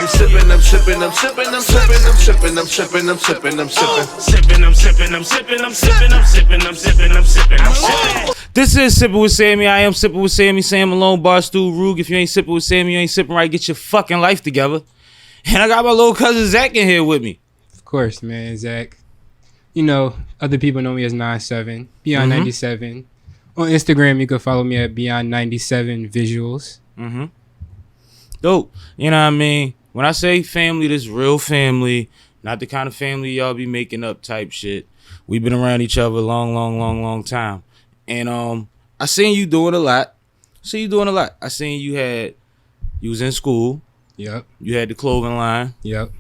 I'm sippin', I'm sippin', I'm sippin', I'm sippin', I'm sippin', I'm sippin', I'm sippin', I'm sippin'. Sippin', I'm sippin', I'm sippin', I'm sippin', I'm sippin', I'm sippin', I'm sippin', I'm sippin'. This is Sippin' with Sammie. I am Sippin' with Sammie. Sam Malone, Barstool, Rug. If you ain't sippin' with Sammie, you ain't sippin' right. Get your fucking life together. And I got my little cousin Zach in here with me. Of course, man, Zach. You know, other people know me as 97, Beyond 97. On Instagram, you can follow me at Beyond 97 Visuals. Dope. You know what I mean? When I say family, this real family, not the kind of family y'all be making up type shit. We've been around each other a long time. And I seen you doing a lot. I seen you was in school. Yep. You had the clothing line. Yep.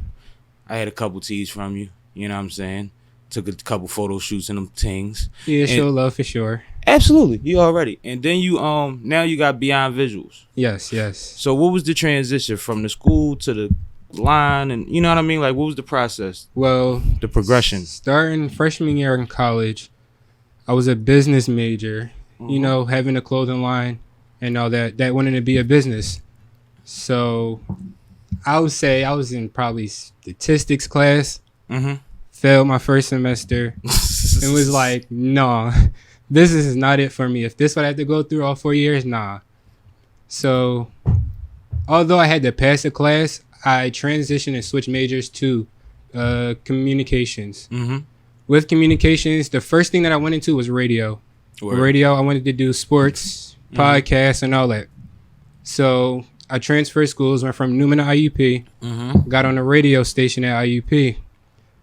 I had a couple tees from you. You know what I'm saying? Took a couple photo shoots in them things. Yeah, show love for sure. Absolutely. You already. And then you now you got Beyond Visuals. Yes. So what was the transition from the school to the line, and you know what I mean? Like, what was the process? Well, the progression. Starting freshman year in college, I was a business major. You know, having a clothing line and all that wanted to be a business. So I would say I was in probably statistics class. Failed my first semester. It was like, no, this is not it for me. If this what I had to go through all 4 years, nah. So although I had to pass the class, I transitioned and switched majors to communications. With communications, the first thing that I went into was radio. Radio, I wanted to do sports, podcasts, and all that. So I transferred schools, went from Newman to IUP, got on a radio station at IUP.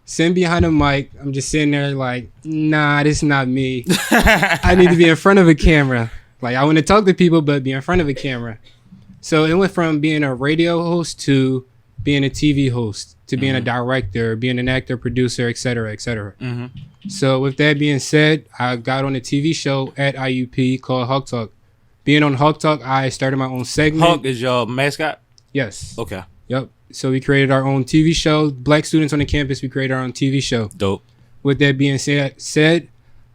Sitting behind a mic, I'm just sitting there like, nah, this is not me. I need to be in front of a camera. Like, I want to talk to people, but be in front of a camera. So it went from being a radio host to being a TV host, to being a director, being an actor, producer, et cetera, et cetera. So with that being said, I got on a TV show at IUP called Hawk Talk. Being on Hawk Talk, I started my own segment. Hawk is your mascot? Yes. Okay. Yep. So we created our own TV show. Black students on the campus, we created our own TV show. Dope. With that being said,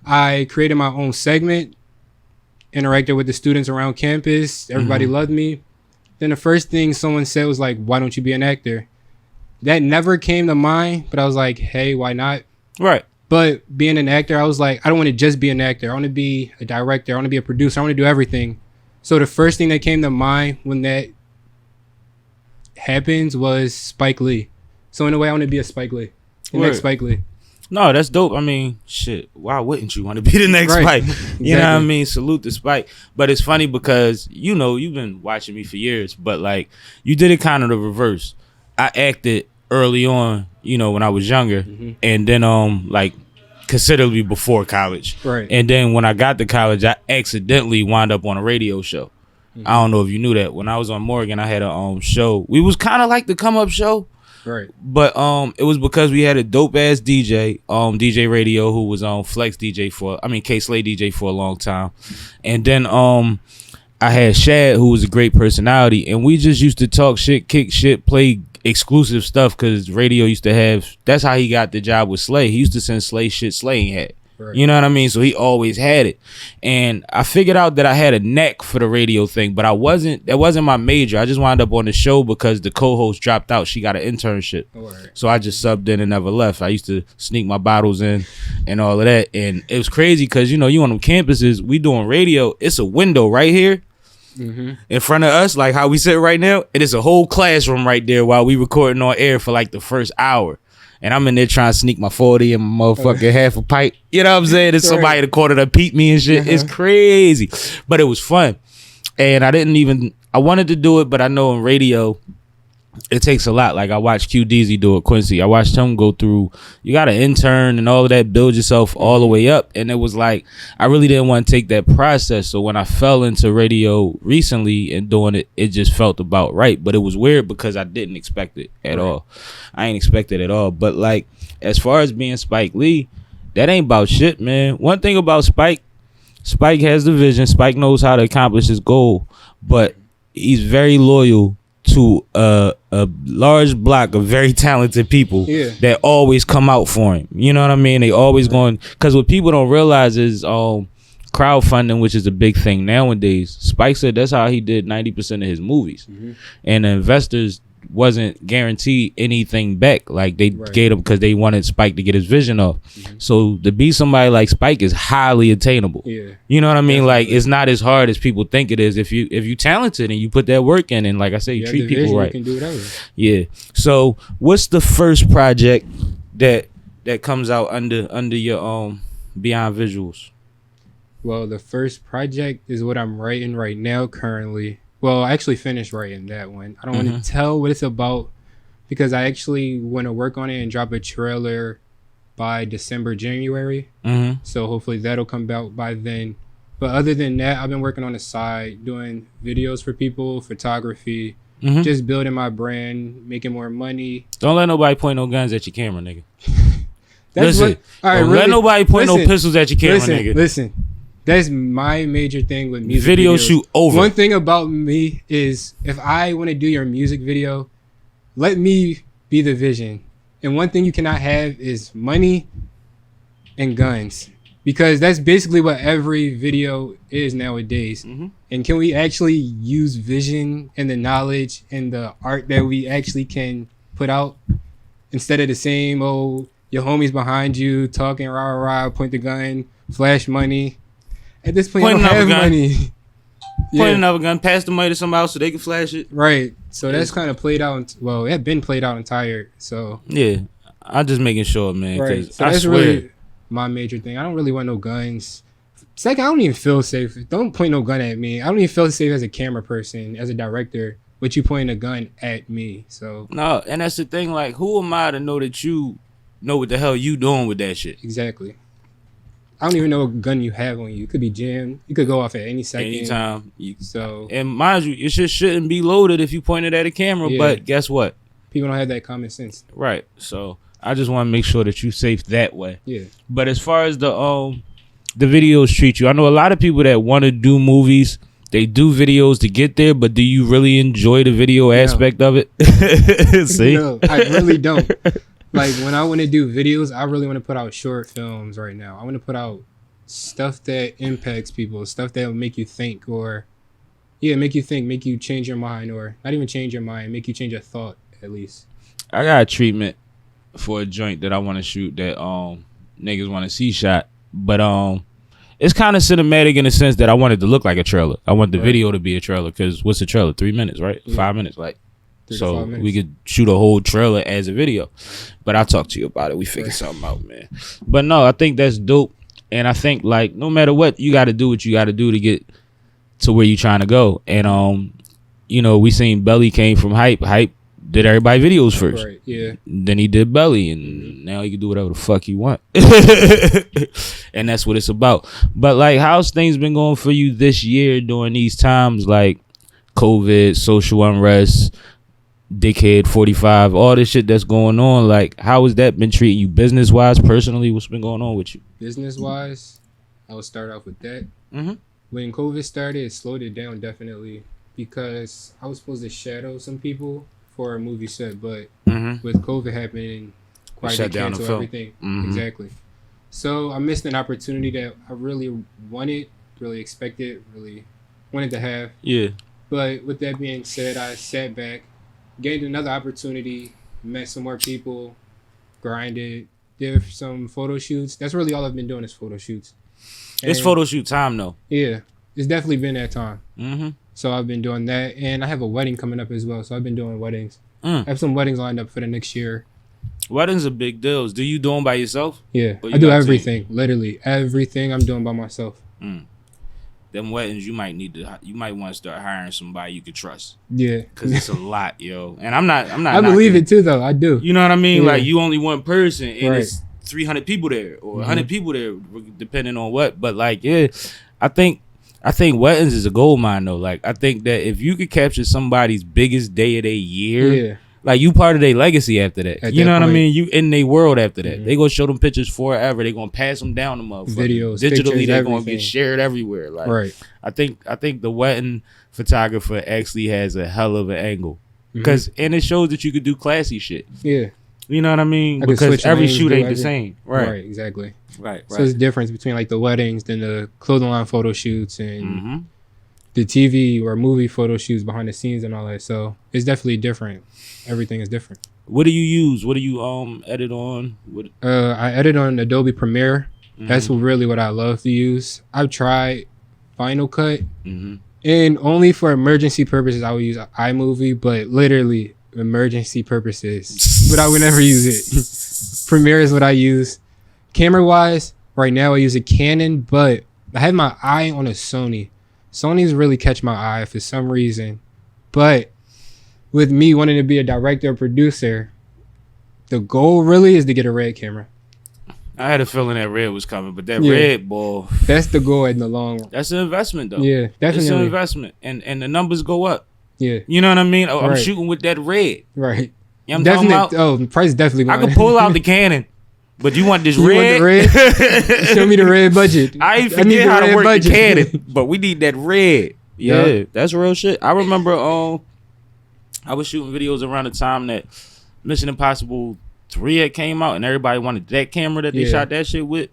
I created my own segment, interacted with the students around campus. Everybody loved me. Then the first thing someone said was like, why don't you be an actor? That never came to mind, but I was like, hey, why not? Right. But being an actor, I was like, I don't want to just be an actor. I want to be a director. I want to be a producer. I want to do everything. So the first thing that came to mind when that happens was Spike Lee. So in a way, I want to be a Spike Lee. The next Spike Lee. No, that's dope. I mean, shit, why wouldn't you want to be the next Spike? Exactly. You know what I mean? Salute to Spike. But it's funny because, you know, you've been watching me for years, but like, you did it kind of the reverse. I acted early on, you know, when I was younger, and then like considerably before college. Right. And then when I got to college, I accidentally wound up on a radio show. I don't know if you knew that. When I was on Morgan, I had a show. We was kind of like the come up show. Right. But it was because we had a dope ass DJ, DJ Radio, who was on Flex DJ K-Slay DJ for a long time. And then I had Shad, who was a great personality, and we just used to talk shit, kick shit, play exclusive stuff, because radio used to have, that's how he got the job with Slay. He used to send Slay shit Slay ain't had. Right. You know what I mean? So he always had it. And I figured out that I had a knack for the radio thing, but that wasn't my major. I just wound up on the show because the co-host dropped out. She got an internship. Right. So I just subbed in and never left. I used to sneak my bottles in and all of that. And it was crazy because, you know, you on them campuses, we doing radio. It's a window right here in front of us, like how we sit right now. It is a whole classroom right there while we recording on air for like the first hour. And I'm in there trying to sneak my 40 and my motherfucking half a pipe. You know what I'm saying? And somebody in the corner that peeped me and shit. It's crazy. But it was fun. And I wanted to do it, but I know in radio, it takes a lot. Like I watched Q Deezy do it, Quincy. I watched him go through, you got to intern and all of that, build yourself all the way up. And it was like, I really didn't want to take that process. So when I fell into radio recently and doing it, it just felt about right. But it was weird because I didn't expect it at all. I ain't expect it at all. But like, as far as being Spike Lee, that ain't about shit, man. One thing about Spike has the vision. Spike knows how to accomplish his goal. But he's very loyal to a large block of very talented people that always come out for him. You know what I mean? They always going, because what people don't realize is crowdfunding, which is a big thing nowadays. Spike said that's how he did 90% of his movies. And the investors wasn't guaranteed anything back. Like they Right. gave him because they wanted Spike to get his vision off. So to be somebody like Spike is highly attainable. Yeah. You know what I mean? Like Definitely. it's not as hard as people think it is if you talented and you put that work in, and like I say, you have treat the people vision, right. You can do whatever. Yeah. So what's the first project that comes out under your Beyond Visuals? Well, the first project is what I'm writing right now currently. Well, I actually finished writing that one. I don't want to tell what it's about because I actually want to work on it and drop a trailer by December, January. Mm-hmm. So hopefully that'll come out by then. But other than that, I've been working on the side, doing videos for people, photography, Mhm. just building my brand, making more money. Don't let nobody point no guns at your camera, nigga. That's Listen, what. All right, don't really, let nobody point no listen, pistols at your camera, nigga. Listen, that's my major thing with music Video videos. shoot over. One thing about me is if I want to do your music video, let me be the vision. And one thing you cannot have is money and guns. Because that's basically what every video is nowadays. Mhm. And can we actually use vision and the knowledge and the art that we actually can put out instead of the same, oh, your homies behind you talking rah rah, point the gun, flash money. At this point, Point I don't have another gun. money. Point another gun, pass the money to somebody else so they can flash it. Right. So that's kind of played out. Well, it had been played out and tired. So, Yeah, I'm just making sure, man. right. Cause So I that's swear, really my major thing. I don't really want no guns. Second, I don't even feel safe. Don't point no gun at me. I don't even feel safe as a camera person, as a director, with you pointing a gun at me. So, no, and that's the thing. Like, who am I to know that you know what the hell you doing with that shit? exactly. I don't even know what gun you have on you. It could be jammed. You could go off at any second. Anytime. So, And mind you, it just shouldn't be loaded if you point it at a camera. Yeah. But guess what? people don't have that common sense. Right. So I just want to make sure that you safe that way. Yeah. But as far as the videos treat you, I know a lot of people that want to do movies. They do videos to get there, but do you really enjoy the video aspect of it? See, No, I really don't. Like when I want to do videos, I really want to put out short films right now. I want to put out stuff that impacts people, stuff that will make you think, or make you think, make you change your mind, or not even change your mind, make you change your thought at least. I got a treatment for a joint that I want to shoot that niggas want to see shot, but it's kind of cinematic in the sense that I want it to look like a trailer. I want the video to be a trailer because what's a trailer? 3 minutes, right? Yeah. 5 minutes, like. 3 to So 5 minutes. we could shoot a whole trailer as a video. But I'll talk to you about it. We figure something out, man. But no, I think that's dope. And I think like no matter what, you gotta do what you gotta do to get to where you trying to go. And you know, we seen Belly came from Hype. Hype did everybody videos first. Right, yeah. Then he did Belly, and now he can do whatever the fuck he want. And that's what it's about. But like, how's things been going for you this year during these times like COVID, social unrest, Dickhead 45, all this shit that's going on? Like, how has that been treating you business wise, personally? What's been going on with you? Business wise, I will start off with that. Mm-hmm. When COVID started, it slowed it down definitely because I was supposed to shadow some people for a movie set, but Mm-hmm. with COVID happening, quite shut down the cancel film. everything. Mhm. Exactly. So I missed an opportunity that I really wanted, really expected, really wanted to have. Yeah. But with that being said, I sat back, gained another opportunity, met some more people, grinded, did some photo shoots. That's really all I've been doing is photo shoots. It's And, photo shoot time though. Yeah, it's definitely been that time. Mm-hmm. So I've been doing that, and I have a wedding coming up as well. So I've been doing weddings. I have some weddings lined up for the next year. Weddings are big deals. Do you do them by yourself? Yeah, Or you I do got a team? everything. Literally everything I'm doing by myself. Them weddings, you might want to start hiring somebody you could trust, Yeah, because it's a lot, yo. And I'm not. I believe it too, though. I do. You know what I mean? Yeah. Like, you only one person, and Right. it's 300 people there, or 100 people there, depending on what. But like, yeah, I think weddings is a gold mine though. Like, I think that if you could capture somebody's biggest day of their year, Yeah, like, you part of their legacy after that. At You know that what I point. mean? You in their world after that. They gonna show them pictures forever. They gonna pass them down to motherfuckers. Videos, digitally. pictures, They're gonna everything. get shared everywhere. Like, right. I think the wedding photographer actually has a hell of an angle, because and it shows that you could do classy shit. Yeah, You know what I mean? I could Because switch every lanes, shoot do ain't the everything. same. right, Right. exactly. Right. So there's a difference between like the weddings, then the clothing line photo shoots, and the TV or movie photo shoots behind the scenes and all that. So it's definitely different. Everything is different. What do you use? What do you edit on? What? I edit on Adobe Premiere. That's really what I love to use. I've tried Final Cut, and only for emergency purposes I would use iMovie, but literally emergency purposes. But I would never use it. Premiere is what I use. Camera wise, right now I use a Canon, but I have my eye on a Sony. Sony's really catch my eye for some reason. But with me wanting to be a director or producer, the goal really is to get a red camera. I had a feeling that red was coming, but that red ball. That's the goal in the long run. That's an investment, though. Yeah, definitely. It's an investment, and the numbers go up. Yeah. You know what I mean? Oh, I'm Right. shooting with that red. Right. You know what I'm talking about? The price definitely I going. could pull out the Canon, but you want this You want red? the red? Show me the red budget. I need forget the how to red work budget. the Canon, but we need that red. Yeah, that's real shit. I remember I was shooting videos around the time that Mission Impossible 3 had came out, and everybody wanted that camera that they shot that shit with,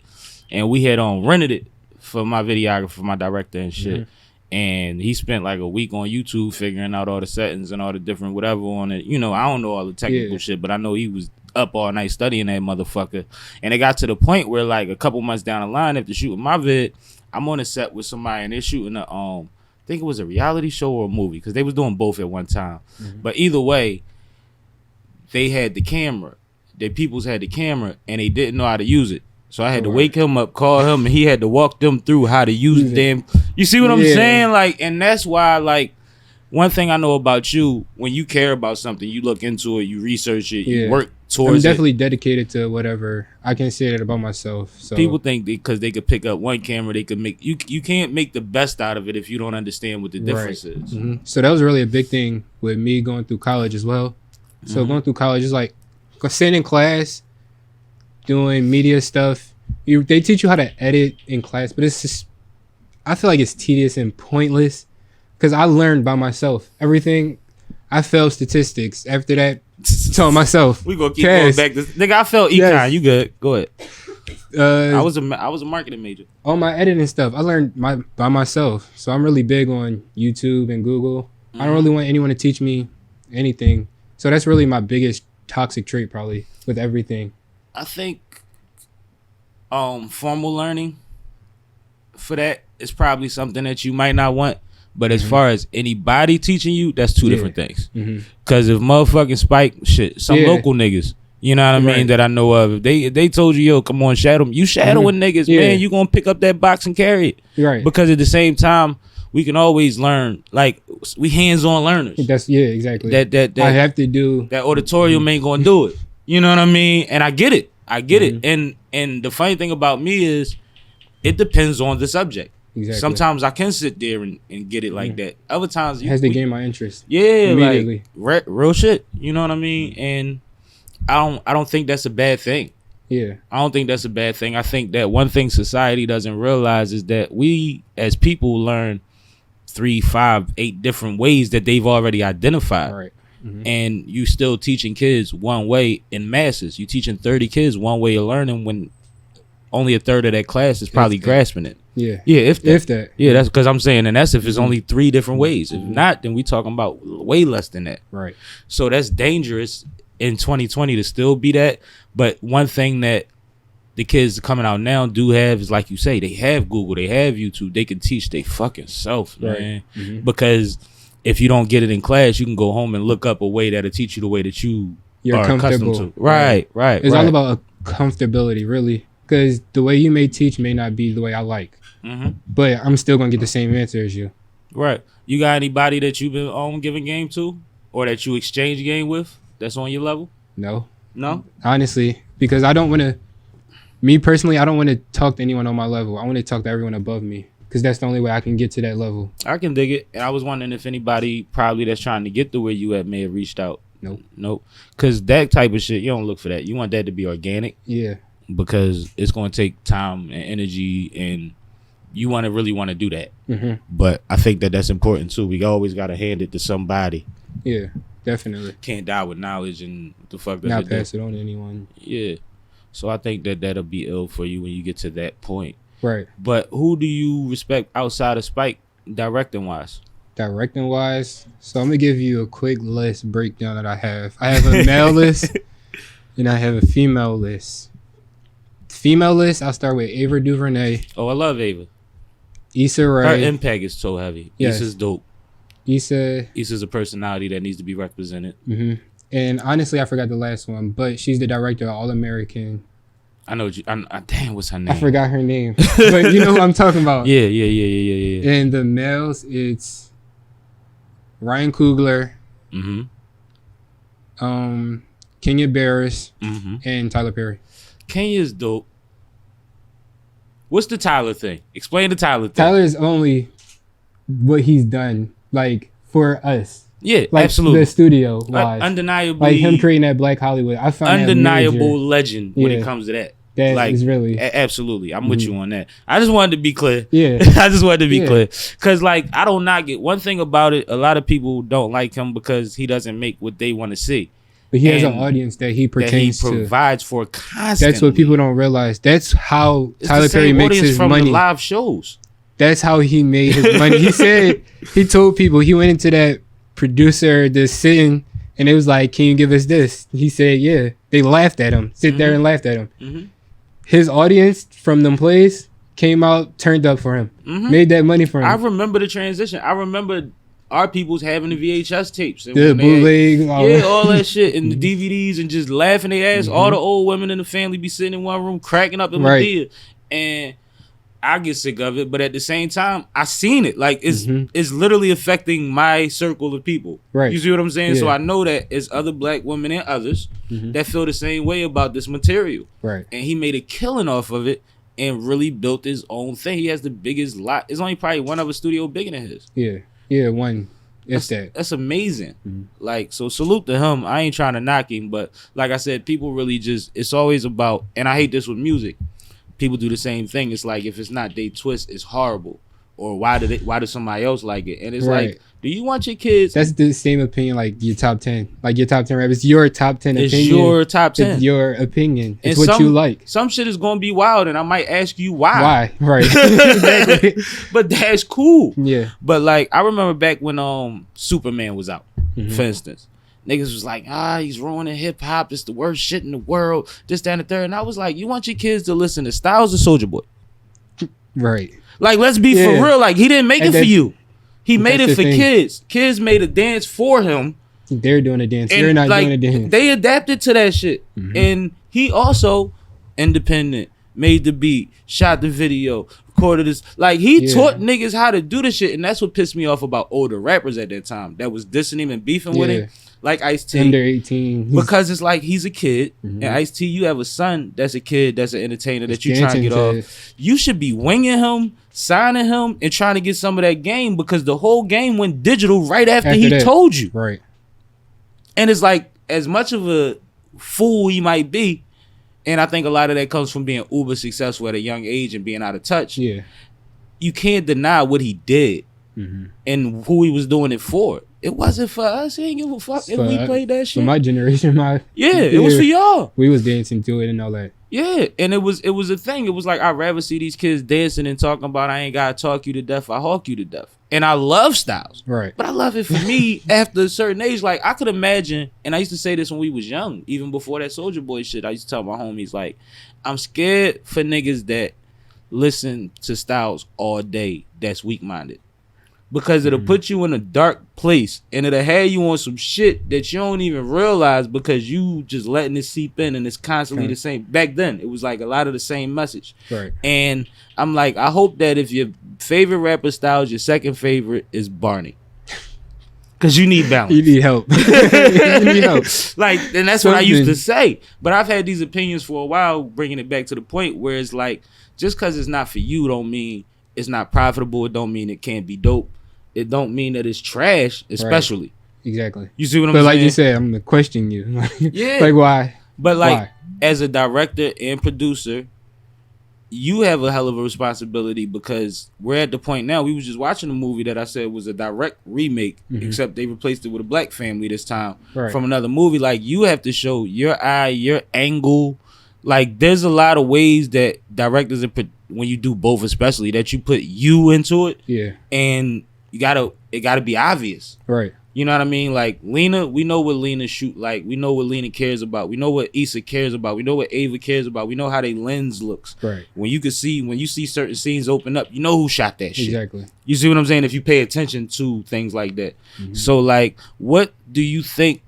and we had rented it for my videographer, my director and shit. And he spent like a week on YouTube figuring out all the settings and all the different whatever on it. You know, I don't know all the technical shit, but I know he was up all night studying that motherfucker. And it got to the point where like a couple months down the line, after shooting my vid, I'm on a set with somebody and they're shooting a I think it was a reality show or a movie, because they was doing both at one time. But either way, they had the camera. Their peoples had the camera and they didn't know how to use it. So I had to wake him up, call him, and he had to walk them through how to use the damn. You see what I'm saying? Like, and that's why, like, one thing I know about you, when you care about something, you look into it, you research it, you work towards it. I'm definitely dedicated to whatever. I can say that about myself. So people think because they could pick up one camera, they could make you can't make the best out of it if you don't understand what the difference is. So that was really a big thing with me going through college as well. So going through college is like sitting in class, doing media stuff. They teach you how to edit in class, but it's just, I feel like it's tedious and pointless because I learned by myself. Everything, I failed statistics. After that, telling myself. We gonna keep going back to nigga. I felt econ. You good? Go ahead. I was a marketing major. All my editing stuff I learned by myself. So I'm really big on YouTube and Google. I don't really want anyone to teach me anything. So that's really my biggest toxic trait probably with everything. I think formal learning for that is probably something that you might not want. But as far as anybody teaching you, that's two different things. Because if motherfucking Spike, some local niggas, you know what I mean, that I know of, if they told you, yo, come on, shadow me. You shadowing niggas, man, you gonna pick up that box and carry it. Right. Because at the same time, we can always learn. Like, we hands-on learners. That's exactly. That I have to do. That auditorium ain't gonna do it. You know what I mean? And I get it. And the funny thing about me is, it depends on the subject. Exactly. Sometimes I can sit there and get it like that. Other times it has to gain my interest. Yeah, immediately. Like real shit. You know what I mean? And I don't think that's a bad thing. Yeah. I don't think that's a bad thing. I think that one thing society doesn't realize is that we as people learn 3, 5, 8 different ways that they've already identified. Right. And you still teaching kids one way in masses. You teaching 30 kids one way of learning when only a third of that class is probably grasping it. Yeah. Yeah, if that. Yeah, that's because I'm saying, and that's if it's only 3 different ways. If not, then we talking about way less than that. Right. So that's dangerous in 2020 to still be that. But one thing that the kids coming out now do have is, like you say, they have Google, they have YouTube, they can teach they fucking self, man. Because if you don't get it in class, you can go home and look up a way that'll teach you the way that you're accustomed to. Right. It's all about comfortability, really. Because the way you may teach may not be the way I like. But I'm still going to get the same answer as you. Right. You got anybody that you've been giving game to or that you exchange game with that's on your level? No. Honestly, because I don't want to, me personally, I don't want to talk to anyone on my level. I want to talk to everyone above me because that's the only way I can get to that level. I can dig it. And I was wondering if anybody probably that's trying to get to where you at may have reached out. Nope. Because that type of shit, you don't look for that. You want that to be organic. Yeah. Because it's going to take time and energy and you really want to do that. But I think that that's important too. We always got to hand it to somebody. Yeah, definitely. Can't die with knowledge and what the fuck does not pass it on to anyone. Yeah. So I think that that'll be ill for you when you get to that point. Right. But who do you respect outside of Spike Directing wise. Directing wise, so I'm gonna give you a quick list breakdown that I have. I have a male list and I have a female list. Female list, I'll start with Ava DuVernay, Oh, I love Ava. Issa Her Rae. impact is so heavy. Yes. Issa's dope. Issa, Issa's a personality that needs to be represented. and honestly, I forgot the last one, but she's the director of All American. I know. Damn, what's her name? I forgot her name, but you know what I'm talking about. Yeah. And the males, it's Ryan Coogler, Kenya Barris, and Tyler Perry. Kenya's dope. What's the Tyler thing? Explain the Tyler thing. Tyler is only what he's done, like, for us. Yeah, Like, absolutely. the studio wise. Undeniably. Like, him creating that Black Hollywood. I found undeniable that major. legend when it Yeah. comes to that. That like, is really. Absolutely. I'm with you on that. I just wanted to be clear. Yeah. I just wanted to be Yeah. clear. Because, like, I don't knock it. One thing about it, a lot of people don't like him because he doesn't make what they want to see. But he has an And audience that he That he pertains to. provides for constantly. That's what people don't realize. That's how It's Tyler the same Perry makes audience his from money. the live shows. That's how he made his money. He said, he told people, he went into that producer, the sitting, and it was like, can you give us this? He said, yeah. They laughed at him. Sit there and laughed at him. His audience from them plays came out, turned up for him. Made that money for him. I remember the transition. I remember our people's having the VHS tapes. And The when they had- bootleg. all that shit and the DVDs and just laughing their ass. All the old women in the family be sitting in one room cracking up in my beer. And I get sick of it, but at the same time, I seen it. Like it's literally affecting my circle of people. Right. You see what I'm saying? Yeah. So I know that it's other black women and others that feel the same way about this material. Right. And he made a killing off of it and really built his own thing. He has the biggest lot. It's only probably one other studio bigger than his. Yeah. Yeah, one. It's that. That's amazing. Like, so salute to him. I ain't trying to knock him, but like I said, people really just, it's always about, and I hate this with music. People do the same thing. It's like, if it's not they twist, it's horrible. Or why does somebody else like it? And it's like, do you want your kids? That's the same opinion like your top 10. Like your top 10 rap. It's your top 10 It's opinion. your top 10. It's your opinion. It's And what you like. Some shit is going to be wild, and I might ask you why. Why? Right. Exactly. But that's cool. Yeah. But like, I remember back when Superman was out, for instance. Niggas was like, he's ruining hip hop. It's the worst shit in the world. This, that, and the third. And I was like, you want your kids to listen to Styles or Soulja Boy? Right. Like, let's be for real. Like, he didn't make it for you. He made it the for thing. kids. Kids made a dance for him. They're doing a dance. And You're not like, doing a dance. They adapted to that shit. And he also, independent, made the beat, shot the video, recorded this. Like, he taught niggas how to do the shit. And that's what pissed me off about older rappers at that time that was dissing him and beefing with him. Like Ice-T. Under 18. Because it's like, he's a kid. And Ice-T, you have a son that's a kid, that's an entertainer that you trying to get off. You should be winging him, signing him, and trying to get some of that game, because the whole game went digital right after he told you. Right. And it's like, as much of a fool he might be, and I think a lot of that comes from being uber successful at a young age and being out of touch. Yeah. You can't deny what he did and who he was doing it for. It wasn't for us. He ain't give a fuck if we played that shit. For my generation, it was for y'all. We was dancing to it and all that. Yeah, and it was a thing. It was like, I'd rather see these kids dancing and talking about, I ain't gotta talk you to death, I hawk you to death. And I love Styles. Right. But I love it for me after a certain age. Like, I could imagine, and I used to say this when we was young, even before that Soulja Boy shit, I used to tell my homies, like, I'm scared for niggas that listen to Styles all day that's weak-minded. Because it'll put you in a dark place, and it'll have you on some shit that you don't even realize, because you just letting it seep in, and it's constantly the same. Back then, it was like a lot of the same message. Right. And I'm like, I hope that if your favorite rapper Styles, your second favorite is Barney. Because you need balance. You need help. You need help. Like, and that's what I used to say. But I've had these opinions for a while, bringing it back to the point where it's like, just because it's not for you don't mean it's not profitable. It don't mean it can't be dope. It don't mean that it's trash, especially. Right. Exactly. You see what I'm saying? saying? But like you said, I'm gonna question you. Yeah. Like, why? But like, why? As a director and producer, you have a hell of a responsibility, because we're at the point now. We was just watching a movie that I said was a direct remake, except they replaced it with a black family this time from another movie. Like, you have to show your eye, your angle, like there's a lot of ways that directors when you do both, especially that you put you into it. Yeah. And it gotta be obvious. Right. You know what I mean? Like Lena, we know what Lena shoot like. We know what Lena cares about. We know what Issa cares about. We know what Ava cares about. We know how they lens looks. Right. When you see certain scenes open up, you know who shot that shit. Exactly. You see what I'm saying? If you pay attention to things like that. Mm-hmm. So like, what do you think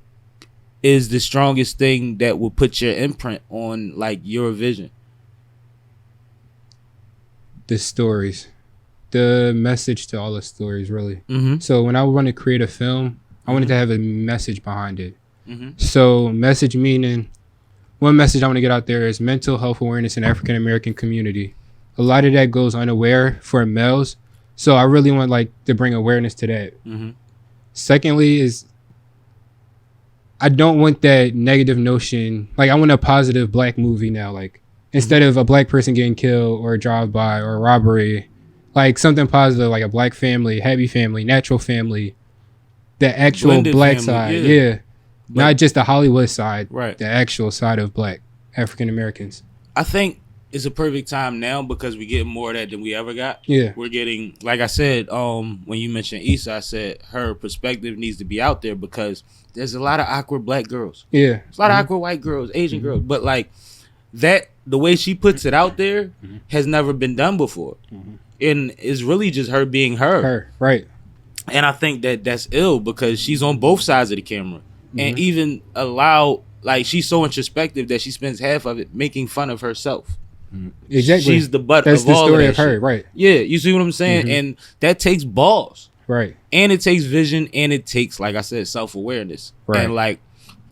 is the strongest thing that will put your imprint on like your vision? The stories. The message to all the stories, really. Mm-hmm. So when I want to create a film, I wanted to have a message behind it. Mm-hmm. So message meaning, one message I want to get out there is mental health awareness in the African American community. A lot of that goes unaware for males. So I really want like to bring awareness to that. Mm-hmm. Secondly is I don't want that negative notion. Like I want a positive black movie now. Like instead of a black person getting killed or a drive-by or a robbery, like something positive, like a black family, happy family, natural family, the actual Blended black family, side. yeah. Yeah. Not just the Hollywood side, Right. the actual side of black African Americans. I think it's a perfect time now because we get more of that than we ever got. Yeah. We're getting, like I said, when you mentioned Issa, I said her perspective needs to be out there because there's a lot of awkward black girls. Yeah. There's a lot of awkward white girls, Asian girls. But like that, the way she puts it out there has never been done before. And it's really just her being her. Her, right. And I think that that's ill because she's on both sides of the camera. And even like she's so introspective that she spends half of it making fun of herself. Exactly. She's the butt That's of the all story of that of her, shit. right. Yeah, you see what I'm saying? And that takes balls. Right. And it takes vision and it takes, like I said, self-awareness. Right. And like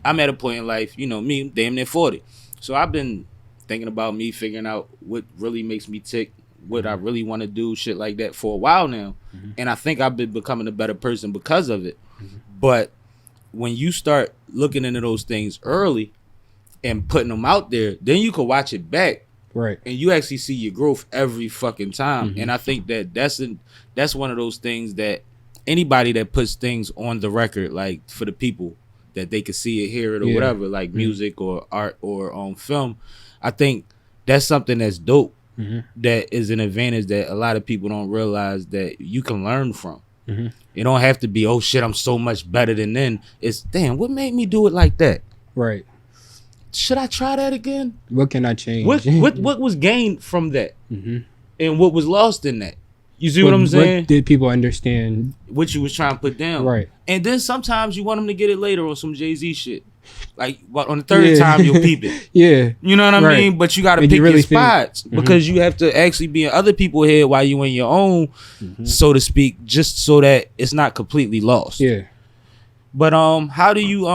I'm at a point in life, you know, me, damn near 40. So I've been thinking about me figuring out what really makes me tick, what I really want to do, shit like that for a while now. And I think I've been becoming a better person because of it. But when you start looking into those things early and putting them out there, then you can watch it back. Right. And you actually see your growth every fucking time. And I think that that's one of those things that anybody that puts things on the record, like for the people that they can see it, hear it, or whatever, like music or art or film, I think that's something that's dope. That is an advantage that a lot of people don't realize that you can learn from. It don't have to be, oh shit, I'm so much better than them. It's, damn, what made me do it like that? Right. Should I try that again? What can I change? What was gained from that? And what was lost in that? You see what I'm saying? What did people understand? What you was trying to put down. Right. And then sometimes you want them to get it later on some Jay-Z shit. Like, what, on the third time you'll peep it. Yeah. You know what I Right. mean? But you got to And pick you really your spots because you have to actually be in other people's head while you in your own, so to speak, just so that it's not completely lost. Yeah. But how do you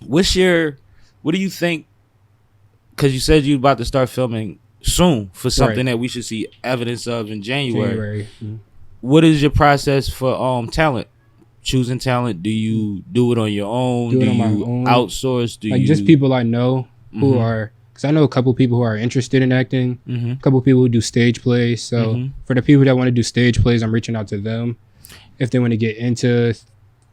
what do you think? Because you said you about to start filming soon for something that we should see evidence of in January. What is your process for talent? Choosing talent? Do you do it on your own? Do it on my you own. outsource? Do Like you just people I know who are, because I know a couple people who are interested in acting, a couple people who do stage plays. So for the people that want to do stage plays, I'm reaching out to them. If they want to get into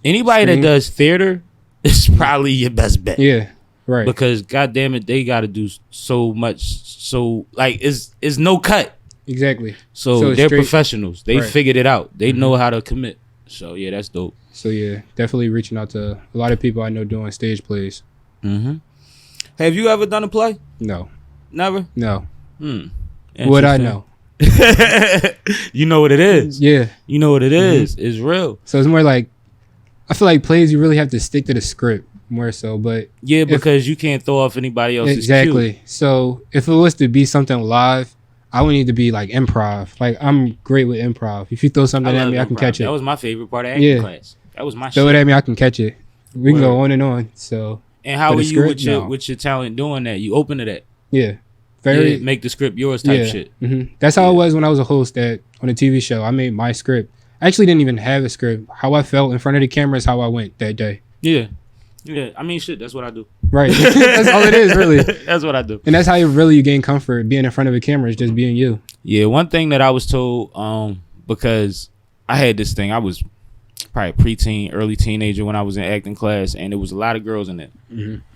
anybody that does theater is probably your best bet. Yeah. Right. Because goddamn it, they got to do so much. So like, it's no cut. Exactly. So they're straight professionals. They figured it out. They know how to commit. So yeah, that's dope. So yeah, definitely reaching out to a lot of people I know doing stage plays. Have you ever done a play? No. Never. No. What I Interesting. know. You know what it is. Yeah. You know what it is. It's real. So it's more like, I feel like plays you really have to stick to the script more so, but Yeah, because you can't throw off anybody else's exactly. cue. So if it was to be something live, I would need to be like improv. Like I'm great with improv. If you throw something at love me, I can improv. catch it. That was my favorite part of acting class. That was my Throw shit. it at me, I can catch it. We can go Word. on and on. So And how But are the you with script, your talent doing that? You open to that. yeah, very Yeah, make the script yours type shit. That's how it was when I was a host on a TV show. I made my script. I actually didn't even have a script. How I felt in front of the camera is how I went that day. Yeah. Yeah. I mean, shit, that's what I do. Right. That's all it is, really. That's what I do. And that's how you gain comfort. Being in front of a camera is just being you. Yeah, one thing that I was told, because I had this thing, I was probably preteen, early teenager when I was in acting class, and there was a lot of girls in it,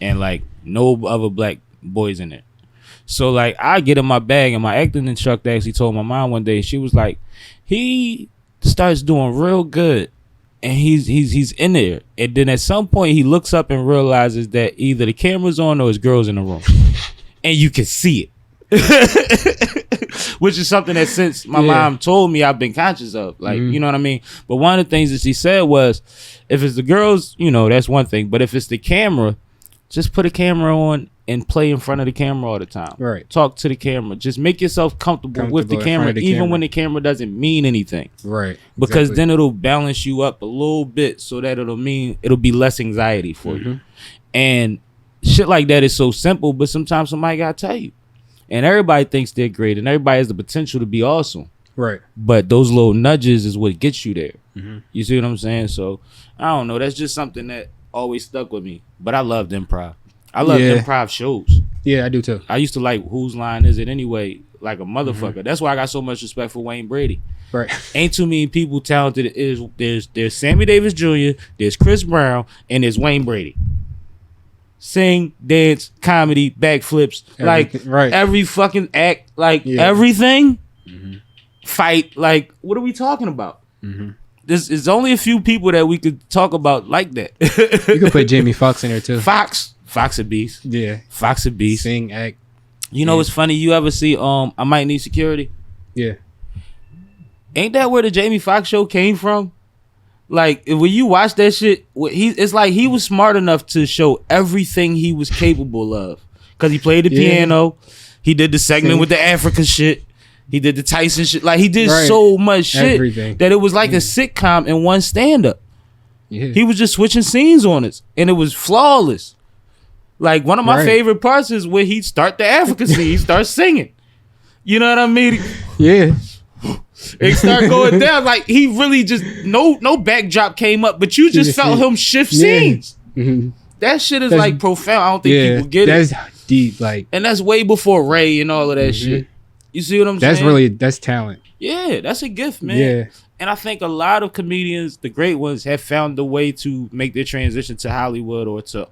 and like no other black boys in it. So like I get in my bag, and my acting instructor actually told my mom one day, she was like, he starts doing real good, and he's in there, and then at some point he looks up and realizes that either the camera's on or his girl's in the room, and you can see it, which is something that since my mom told me I've been conscious of, like you know what I mean. But one of the things that she said was, if it's the girls, you know, that's one thing, but if it's the camera, just put a camera on and play in front of the camera all the time. Right. Talk to the camera. Just make yourself comfortable with the camera, even when the camera doesn't mean anything. Right. Because then it'll balance you up a little bit so that it'll be less anxiety for you. And shit like that is so simple, but sometimes somebody gotta tell you. And everybody thinks they're great, and everybody has the potential to be awesome. Right. But those little nudges is what gets you there. You see what I'm saying? So I don't know. That's just something that always stuck with me. But I loved improv. I love improv shows. Yeah, I do too. I used to like Whose Line Is It Anyway, like a motherfucker. That's why I got so much respect for Wayne Brady. Right. Ain't too many people talented. There's Sammy Davis Jr., there's Chris Brown, and there's Wayne Brady. Sing, dance, comedy, backflips, every fucking act, everything. Fight, like what are we talking about? There's only a few people that we could talk about like that. You could put Jamie Foxx in there too. Fox a beast. Yeah. Fox a beast. Sing, act. You know what's funny? You ever see I Might Need Security? Yeah. Ain't that where the Jamie Foxx show came from? Like when you watch that shit, it's like he was smart enough to show everything he was capable of. Cause he played the piano, he did the segment with the Africa shit, he did the Tyson shit. Like he did so much shit that it was like a sitcom in one stand up. Yeah. He was just switching scenes on us, and it was flawless. Like one of my favorite parts is when he start the Africa scene, he starts singing. You know what I mean? Yeah. It start going down. Like he really just no backdrop came up, but you just felt him shift scenes. That shit is like profound. I don't think people get it. That's deep, like, and that's way before Ray and all of that shit. You see what I'm saying? That's talent. Yeah, that's a gift, man. Yeah. And I think a lot of comedians, the great ones, have found a way to make their transition to Hollywood or to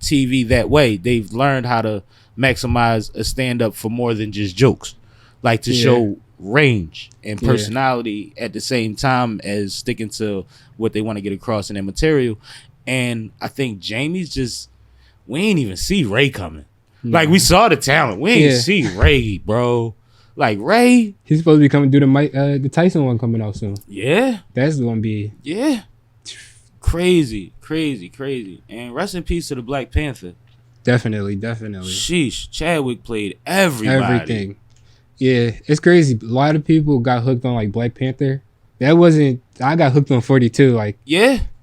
TV that way. They've learned how to maximize a stand-up for more than just jokes, like to show range and personality at the same time as sticking to what they want to get across in their material. And I think Jamie's we ain't even see Ray coming. Like we saw the talent, we ain't see Ray, bro. Like Ray, he's supposed to be coming through the Tyson one coming out soon. Yeah, that's gonna be crazy. And rest in peace to the Black Panther. Definitely. Sheesh, Chadwick played everything. Yeah, it's crazy. A lot of people got hooked on like Black Panther. I got hooked on 42. Like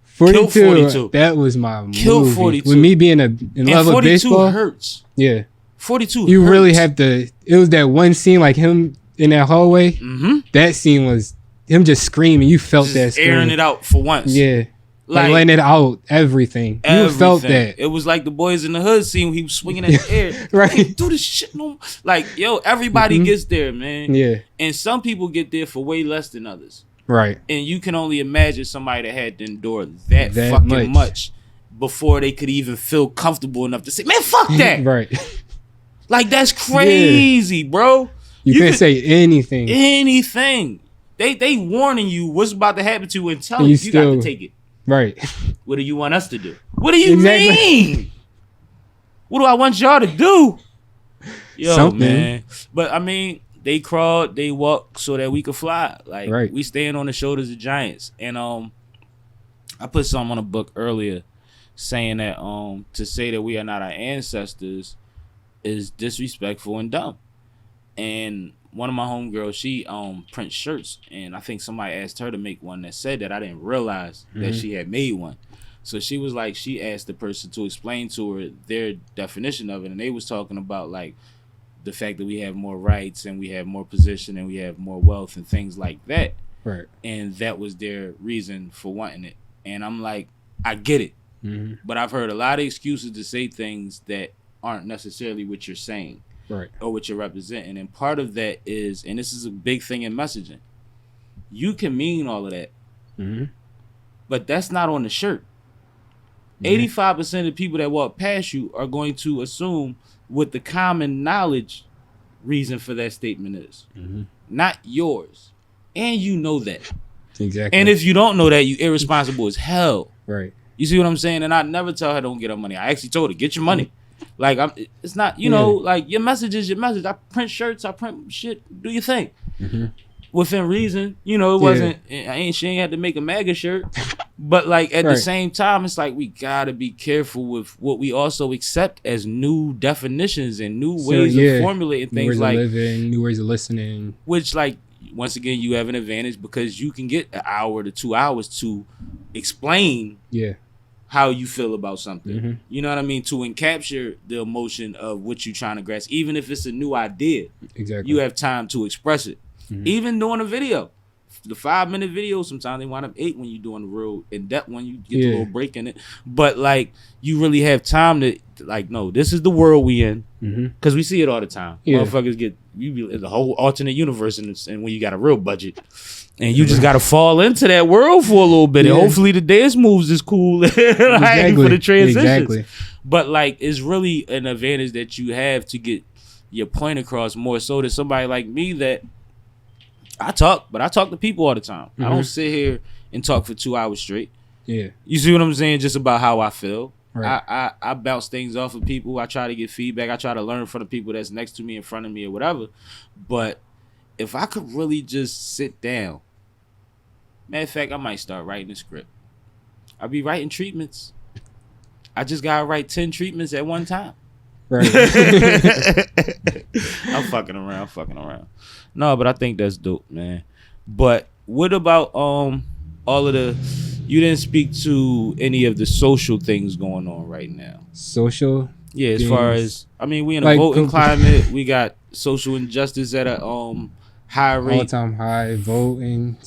42. That was my movie. 42. With me being in love with baseball, hurts. Yeah. 42 you hurts. Really have to. It was that one scene, like him in that hallway. That scene was him just screaming. You felt just that scream. Airing it out for once. Yeah, like letting it out. Everything. You felt that. It was like the Boys in the Hood scene when he was swinging in the air. Right. Do this shit no. Like everybody gets there, man. Yeah. And some people get there for way less than others. Right. And you can only imagine somebody that had to endure that fucking much before they could even feel comfortable enough to say, "Man, fuck that." Right. Like that's crazy, bro. You can't say anything. They warning you what's about to happen to you and telling you got to take it. Right. What do you want us to do? What do you mean? What do I want y'all to do? Something. Man. But I mean, they crawled, they walked so that we could fly. Like we stand on the shoulders of giants. And I put something on a book earlier saying that to say that we are not our ancestors is disrespectful and dumb. And one of my homegirls, she prints shirts, and I think somebody asked her to make one that said that. I didn't realize that she had made one. So she was like, she asked the person to explain to her their definition of it, and they was talking about like the fact that we have more rights and we have more position and we have more wealth and things like that. Right. And that was their reason for wanting it. And I'm like, I get it. But I've heard a lot of excuses to say things that aren't necessarily what you're saying. Right. Or what you're representing. And part of that is, and this is a big thing in messaging, you can mean all of that, but that's not on the shirt. 85% of the people that walk past you are going to assume what the common knowledge reason for that statement is, not yours, and you know that. Exactly. And if you don't know that, you irresponsible as hell. Right. You see what I'm saying? And I never tell her don't get her money. I actually told her get your money. Like it's not, you know, like your message is your message. I print shirts, I print shit. Do your thing. Within reason, you know, it wasn't. She ain't had to make a MAGA shirt, but like at the same time, it's like we gotta be careful with what we also accept as new definitions and new ways of formulating things, new ways like of living, new ways of listening. Which, like, once again, you have an advantage because you can get an hour to 2 hours to explain how you feel about something. You know what I mean? To encapture the emotion of what you're trying to grasp, even if it's a new idea. Exactly. You have time to express it. Even doing a video, the 5-minute video, sometimes they wind up 8 when you're doing the real in depth one. You get a little break in it, but like you really have time to like, no, this is the world we in, because we see it all the time. Motherfuckers get the whole alternate universe, and when you got a real budget, and you just got to fall into that world for a little bit, and hopefully the dance moves is cool like, for the transitions. But like, it's really an advantage that you have to get your point across more so to somebody like me that. I talk to people all the time. I don't sit here and talk for 2 hours straight. You see what I'm saying? Just about how I feel. I bounce things off of people. I try to get feedback. I try to learn from the people that's next to me, in front of me, or whatever. But if I could really just sit down, matter of fact, I might start writing a script. I'll be writing treatments. I just gotta write 10 treatments at one time. I'm fucking around. No, but I think that's dope, man. But what about all of the? You didn't speak to any of the social things going on right now. Social? Yeah, as far as I mean, we in a voting climate. We got social injustice at a high rate, all-time high. Voting.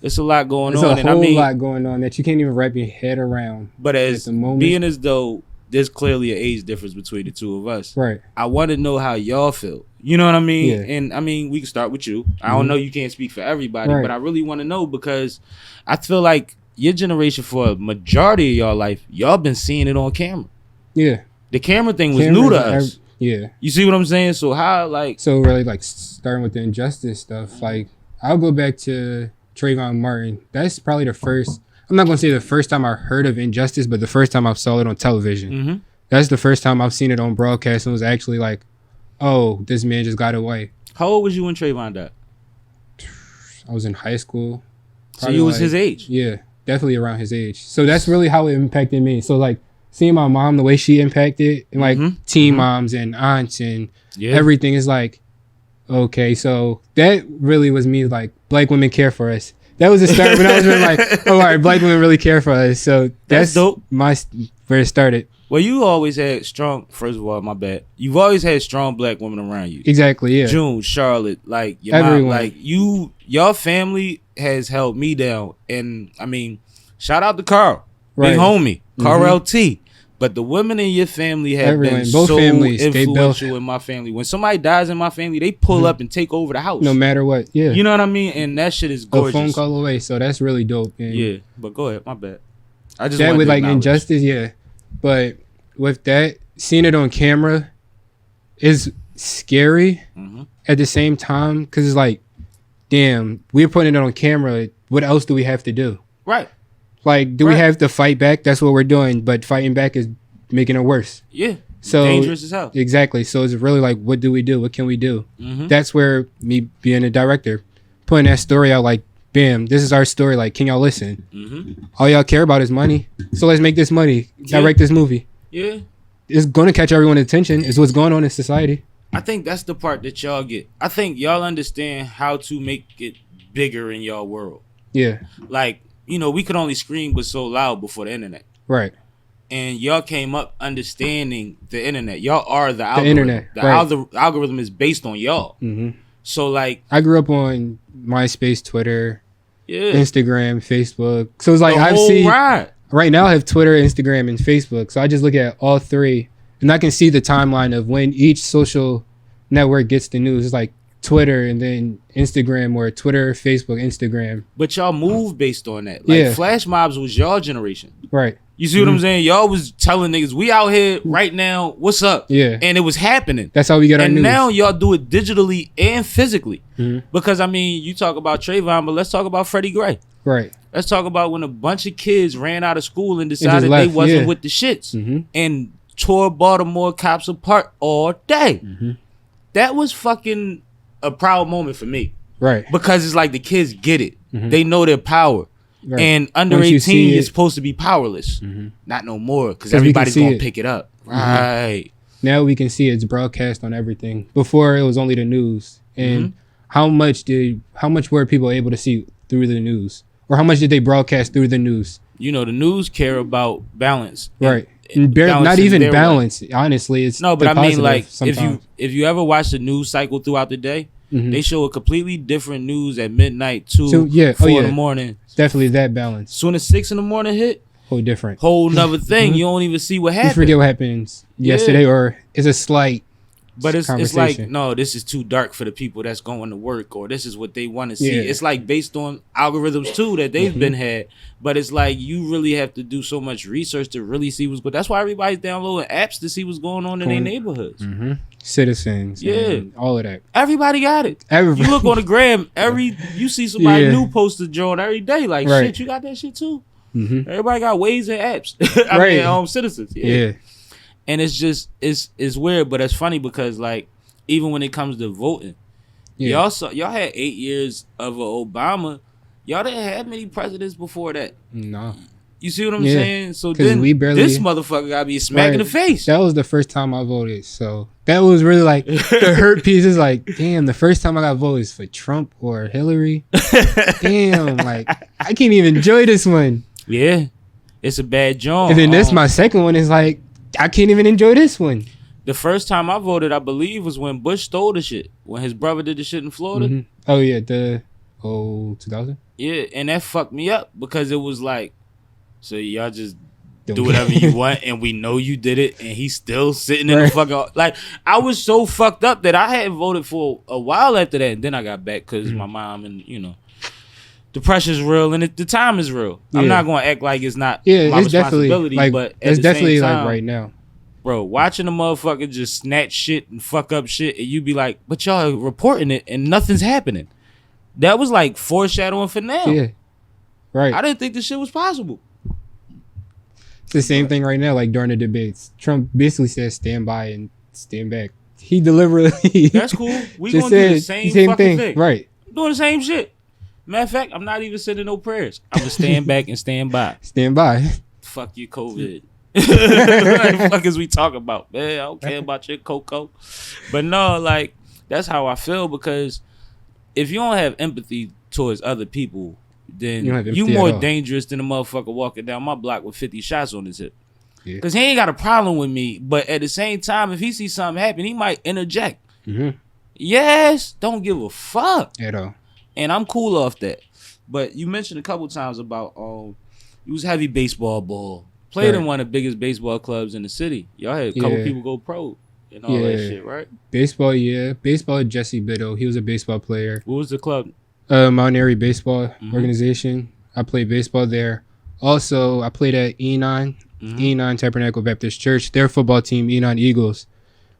It's a lot going on. There's a whole lot going on that you can't even wrap your head around. But as being as though there's clearly an age difference between the two of us. Right. I want to know how y'all feel. You know what I mean? Yeah. And I mean, we can start with you. I don't know, you can't speak for everybody, but I really want to know because I feel like your generation, for a majority of y'all life, y'all been seeing it on camera. Yeah. The camera thing was new to us. You see what I'm saying? So how, like... So really, like, starting with the injustice stuff, like, I'll go back to Trayvon Martin. That's probably the first... I'm not going to say the first time I heard of injustice, but the first time I saw it on television. That's the first time I've seen it on broadcast and was actually like, oh, this man just got away. How old was you when Trayvon died? I was in high school. So you was his age? Yeah, definitely around his age. So that's really how it impacted me. So like seeing my mom, the way she impacted, and like teen moms and aunts and everything is like, okay, so that really was me, like, black women care for us. That was the start when I was really like, oh, all right, black women really care for us. So that's dope. Where it started. Well, you always had strong, first of all, my bad. You've always had strong black women around you. Exactly, yeah. June, Charlotte, like your everyone. Mom, like your family has held me down. And I mean, shout out to Carl, big homie, Carl LT. But the women in your family have been both so families, influential in my family. When somebody dies in my family, they pull up and take over the house. No matter what, yeah. You know what I mean? And that shit is gorgeous. A phone call away, so that's really dope. And yeah, but go ahead, my bad. I just that with like injustice, yeah. But with that, seeing it on camera is scary at the same time because it's like, damn, we're putting it on camera. What else do we have to do? Right. Like, do we have to fight back? That's what we're doing. But fighting back is making it worse. Yeah. So dangerous as hell. Exactly. So it's really like, what do we do? What can we do? That's where me being a director, putting that story out like, bam, this is our story. Like, can y'all listen? All y'all care about is money. So let's make this money. Direct this movie. Yeah. It's going to catch everyone's attention. It's what's going on in society. I think that's the part that y'all get. I think y'all understand how to make it bigger in y'all world. Yeah. Like, you know, we could only scream but so loud before the internet. Right. And y'all came up understanding the internet. Y'all are the algorithm. Internet. The algorithm is based on y'all. So, like... I grew up on MySpace, Twitter, Instagram, Facebook. So, it's like I've seen... Right now, I have Twitter, Instagram, and Facebook. So, I just look at all three. And I can see the timeline of when each social network gets the news. It's like Twitter and then Instagram, or Twitter, Facebook, Instagram. But y'all move based on that. Like, flash mobs was y'all generation. Right. You see what I'm saying? Y'all was telling niggas, we out here right now, what's up? Yeah. And it was happening. That's how we get our and news. now y'all do it digitally and physically. Because, I mean, you talk about Trayvon, but let's talk about Freddie Gray. Right. Let's talk about when a bunch of kids ran out of school and decided left, they wasn't yeah. with the shits. And tore Baltimore cops apart all day. That was fucking a proud moment for me. Right. Because it's like the kids get it. They know their power. Right. And under Once you 18 see is it- supposed to be powerless. Not no more. Because 'Cause we can everybody's see going to it. pick it up. Right. Now we can see it's broadcast on everything. Before it was only the news. And how much were people able to see through the news? Or how much did they broadcast through the news? You know, the news care about balance. Right. And balance Not in even their way. balance. Honestly, it's No, but the I mean, positive like, sometimes. if you ever watch the news cycle throughout the day, they show a completely different news at midnight, 2, So, yeah. 4 Oh, in yeah. the morning. Definitely that balance. Soon as 6 in the morning hit, Whole different. whole nother thing. You don't even see what You happened. forget what happens yesterday, or it's a slight. But it's like, conversation. no, this is too dark for the people that's going to work, or this is what they want to see. Yeah. It's like based on algorithms too that they've been had. But it's like you really have to do so much research to really see what's good. That's why everybody's downloading apps to see what's going on in their neighborhoods. Citizens. Yeah. And all of that. Everybody got it. Everybody. You look on the gram, you see somebody Yeah. new post a joint every day. Like, Right. shit, you got that shit too? Everybody got ways and apps. I Right. mean, citizens. Yeah. And it's just, it's weird, but it's funny because, like, even when it comes to voting, Yeah. y'all had 8 years of Obama. Y'all didn't have many presidents before that. No. You see what I'm Yeah. saying? So 'Cause then we barely- this motherfucker got to be smacked in the face. That was the first time I voted. So that was really like the hurt piece is like, damn, the first time I got voted is for Trump or Hillary. Damn, like I can't even enjoy this one. Yeah. It's a bad job. And then this my second one is like, I can't even enjoy this one. The first time I voted, I believe, was when Bush stole the shit. When his brother did the shit in Florida. Oh yeah, 2000. Yeah, and that fucked me up because it was like, so y'all just do whatever you want, and we know you did it, and he's still sitting in the fucking, like, I was so fucked up that I hadn't voted for a while after that, and then I got back because my mom, and you know, the pressure's real and the time is real. I'm not gonna act like it's not my it's definitely responsibility, like but at it's the definitely same like time, right now. bro, watching a motherfucker just snatch shit and fuck up shit, and you be like, but y'all reporting it and nothing's happening. That was like foreshadowing for now. Yeah, right. I didn't think this shit was possible. It's the same thing right now. Like during the debates, Trump basically said stand by and stand back. He deliberately. That's cool. We just gonna do the said same fucking thing. Right. I'm doing the same shit. Matter of fact, I'm not even sending no prayers. I'm gonna stand back and stand by. Stand by. Fuck you, COVID. What the fuck is we talking about, man? I don't care about your cocoa. But no, like, that's how I feel, because if you don't have empathy towards other people, then You don't have you empathy more at all. dangerous than a motherfucker walking down my block with 50 shots on his hip. Yeah. Because he ain't got a problem with me, but at the same time, if he sees something happen, he might interject. Yes, don't give a fuck. At all. And I'm cool off that. But you mentioned a couple times about you was heavy baseball ball. Played in Right. one of the biggest baseball clubs in the city. Y'all had a couple Yeah. people go pro and all that shit, right? Baseball, yeah. Baseball, Jesse Biddle. He was a baseball player. What was the club? Mount Airy Baseball Mm-hmm. Organization. I played baseball there. Also, I played at Enon, Mm-hmm. Enon Tabernacle Baptist Church. Their football team, Enon Eagles.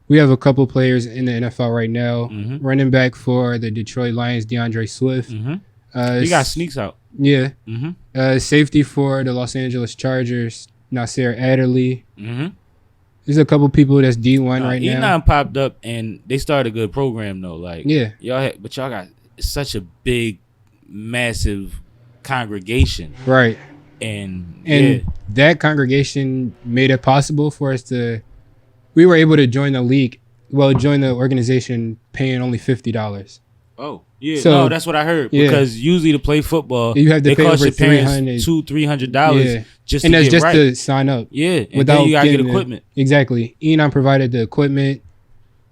We have a couple players in the NFL right now. Mm-hmm. Running back for the Detroit Lions, DeAndre Swift. He got sneaks out. Yeah. Mm-hmm. Safety for the Los Angeles Chargers, Nasir Adderley. Mm-hmm. There's a couple people that's D1 right now. Enon popped up and they started a good program though. Like, Yeah. y'all got such a big, massive congregation. Right. And And yeah. that congregation made it possible for us we were able to join the league. Well, join the organization paying only $50. Oh, yeah. So- no, that's what I heard. Yeah. Because usually to play football, You have to they pay cost over your parents $300. $200-$300 Yeah. just And to that's get just right. to sign up. Yeah, and then you gotta get getting equipment. Exactly. Enon provided the equipment,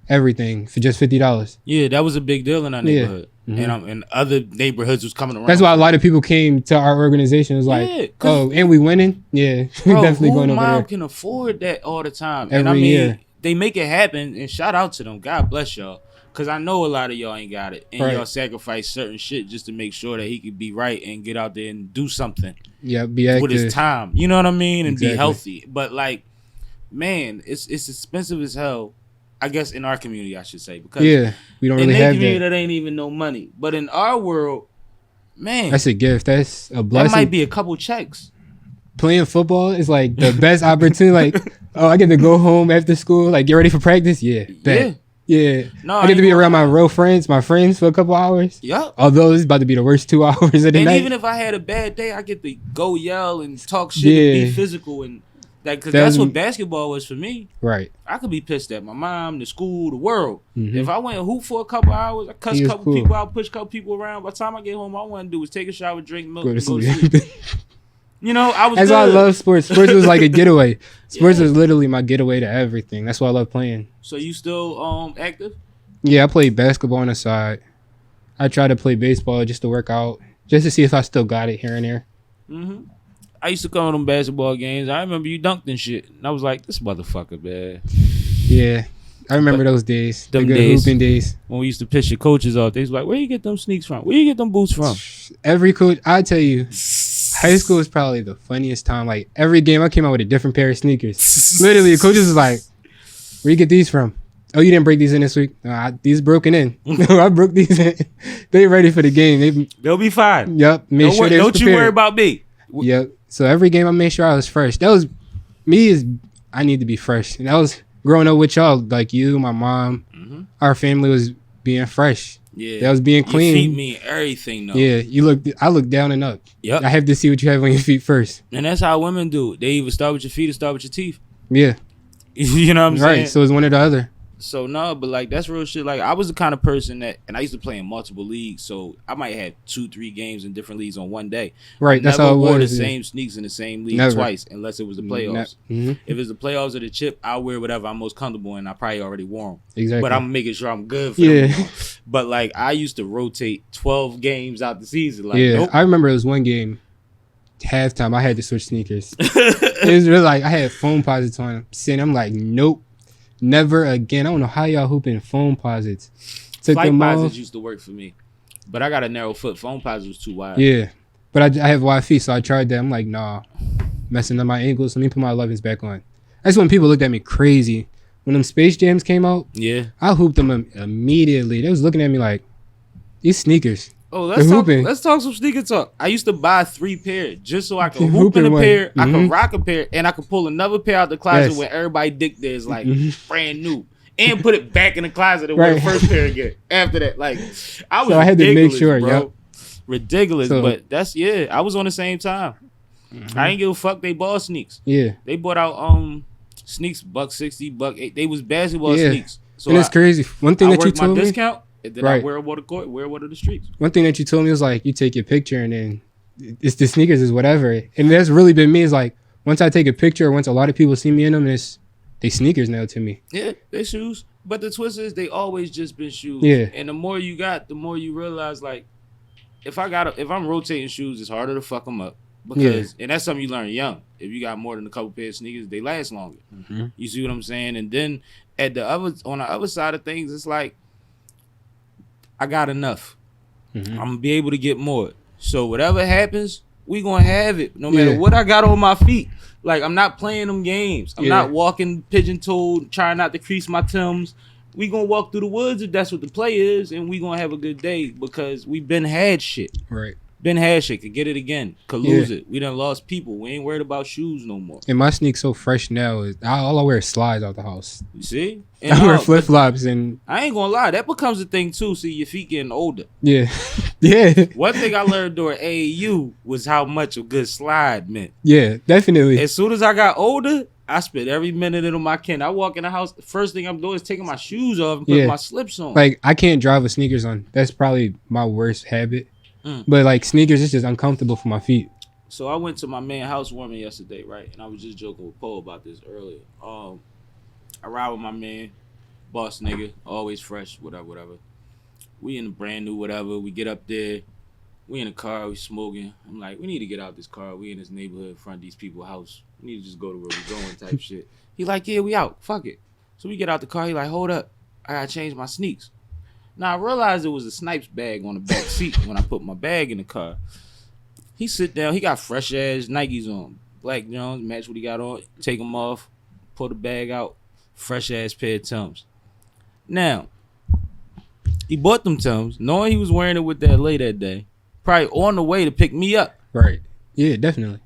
everything for just $50. Yeah, that was a big deal in our Yeah. neighborhood, and other neighborhoods was coming around. That's why a lot of people came to our organization. It was like, Yeah, 'cause- oh, and we winning? Yeah, Bro, definitely who going over mom there. can afford that all the time? And I Every mean, year. they make it happen, and shout out to them. God bless y'all. Cause I know a lot of y'all ain't got it, and Right. y'all sacrifice certain shit just to make sure that he could be right and get out there and do something Yeah, be active. with his time. You know what I mean? And Exactly. be healthy. But like, man, it's expensive as hell. I guess in our community, I should say, because Yeah, we don't in really their have community that. that ain't even no money. But in our world, man, That's a gift. That's a that blessing. might be a couple checks. Playing football is like the best opportunity. Like, oh, I get to go home after school, like get ready for practice. Yeah, bet. Yeah. No, I get to be around my friends for a couple hours. Yup. Although it's about to be the worst 2 hours of the And night. even if I had a bad day, I get to go yell and talk shit Yeah. and be physical and that, because That that's was- what basketball was for me. Right. I could be pissed at my mom, the school, the world. Mhm. If I went and hoop for a couple hours, I cuss He a was couple cool. people out, push a couple people around. By the time I get home, all I want to do is take a shower, drink milk, Go to and go to sleep. sleep. You know, I was That's good. why I love sports. Sports was like a getaway. Sports Yeah. was literally my getaway to everything. That's why I love playing. So you still active? Yeah, I played basketball on the side. I tried to play baseball just to work out, just to see if I still got it here and there. Mm-hmm. I used to come to them basketball games. I remember you dunked and shit. And I was like, this motherfucker, man. Yeah, I remember those days. Them the good days. hooping days. When we used to piss your coaches off, they was like, where you get them sneaks from? Where you get them boots from? Every coach, I tell you, high school was probably the funniest time. Like every game, I came out with a different pair of sneakers. Literally, the coaches was like, "Where you get these from? Oh, you didn't break these in this week? No, these broken in. No, I broke these in. They ready for the game. They'll be fine. Yep, made sure they was Don't you worry prepared. about me. Yep. So every game, I made sure I was fresh. That was me. I need to be fresh, and that was growing up with y'all, like you, my mom, our family was being fresh. Yeah. That was being clean. Your feet mean everything, though. Yeah, I look down and up. Yep. I have to see what you have on your feet first. And that's how women do. They either start with your feet or start with your teeth. Yeah. You know what I'm saying? Right. So it's one or the other. So no, but like that's real shit. Like I was the kind of person that, and I used to play in multiple leagues, so I might have 2-3 games in different leagues on one day. Right. That's Never how it wore was. the yeah. same sneaks in the same league Never. twice, unless it was the playoffs. Mhm. If it's the playoffs or the chip, I'll wear whatever I'm most comfortable in. I probably already wore them, Exactly. but I'm making sure I'm good for Yeah. them. But like I used to rotate 12 games out the season. Like yeah. nope. I remember it was one game, halftime. I had to switch sneakers. It was really like I had foam posits on them. Sitting, I'm like, nope, never again. I don't know how y'all hooping foam posits. Took Flight them off. posits used to work for me, but I got a narrow foot. Foam posits was too wide. Yeah, but I have wide feet, so I tried that. I'm like, nah, messing up my ankles. Let me put my 11s back on. That's when people looked at me crazy. When them Space Jams came out, Yeah. I hooped them immediately. They was looking at me like, these sneakers. Oh, They're hooping. let's talk some sneaker talk. I used to buy 3 pair just so I could Hoop hoop in a in one. pair, I Mhm. could rock a pair, and I could pull another pair out the closet Yes. when everybody dick there is like Mhm. brand new. And put it back in the closet and wear the Right. first pair again. After that, like I was So I had to make ridiculous, sure, bro. yep. Ridiculous, So- but that's I was on the same time. I ain't give a fuck. They bought sneaks. Yeah. They bought out sneaks $160, $180. They was basketball Yeah. sneaks. So And it's crazy. One thing I that you worked my told me, discount, and then I Right. wear them on the court, wear one of the streets. one thing that you told me was like, you take your picture and then it's the sneakers is whatever. And that's really been me. Is like, once I take a picture, or once a lot of people see me in them, they sneakers now to me. Yeah, they shoes. But the twist is they always just been shoes. Yeah. And the more you got, the more you realize like if I'm rotating shoes, it's harder to fuck them up. Because and that's something you learn young. If you got more than a couple pairs of sneakers, they last longer. Mhm. You see what I'm saying? And then on the other side of things, it's like I got enough. Mhm. I'm gonna be able to get more. So whatever happens, we gonna have it. No matter Yeah. what I got on my feet. Like I'm not playing them games. I'm Yeah. not walking pigeon-toed, trying not to crease my Timbs. We gonna walk through the woods if that's what the play is, and we gonna have a good day because we been had shit. Right. Been had shit. Could get it again. Could Yeah. lose it. We done lost people. We ain't worried about shoes no more. And my sneaks so fresh now. All I wear is slides out the house. You see? I wear but flip flops and I ain't gonna lie. That becomes a thing too. See, your feet getting older. yeah, yeah, One thing I learned during AAU was how much a good slide meant. yeah. Definitely. As soon as I got older, I spent every minute of my kin. I walk in the house, the first thing I'm doing is taking my shoes off and putting Yeah. my slips on. Like I can't drive with sneakers on. That's probably my worst habit. Mm. But like sneakers, it's just uncomfortable for my feet. So I went to my man housewarming yesterday, right? And I was just joking with Paul about this earlier. I ride with my man, boss nigga, always fresh, whatever. We in a brand new whatever. We get up there, we in a car, we smoking. I'm like, we need to get out this car. We in this neighborhood, front of these people's house. We need to just go to where we going type shit. He like, yeah, we out. Fuck it. So we get out the car. He like, hold up. I gotta change my sneaks. Now I realized it was a Snipes bag on the back seat when I put my bag in the car. He sit down. He got fresh ass Nikes on, Black Jones, match what he got on. Take them off, pull the bag out, fresh ass pair of Timbs. Now he bought them Timbs, knowing he was wearing it with that lady that day. Probably on the way to pick me up. Right. Yeah, definitely.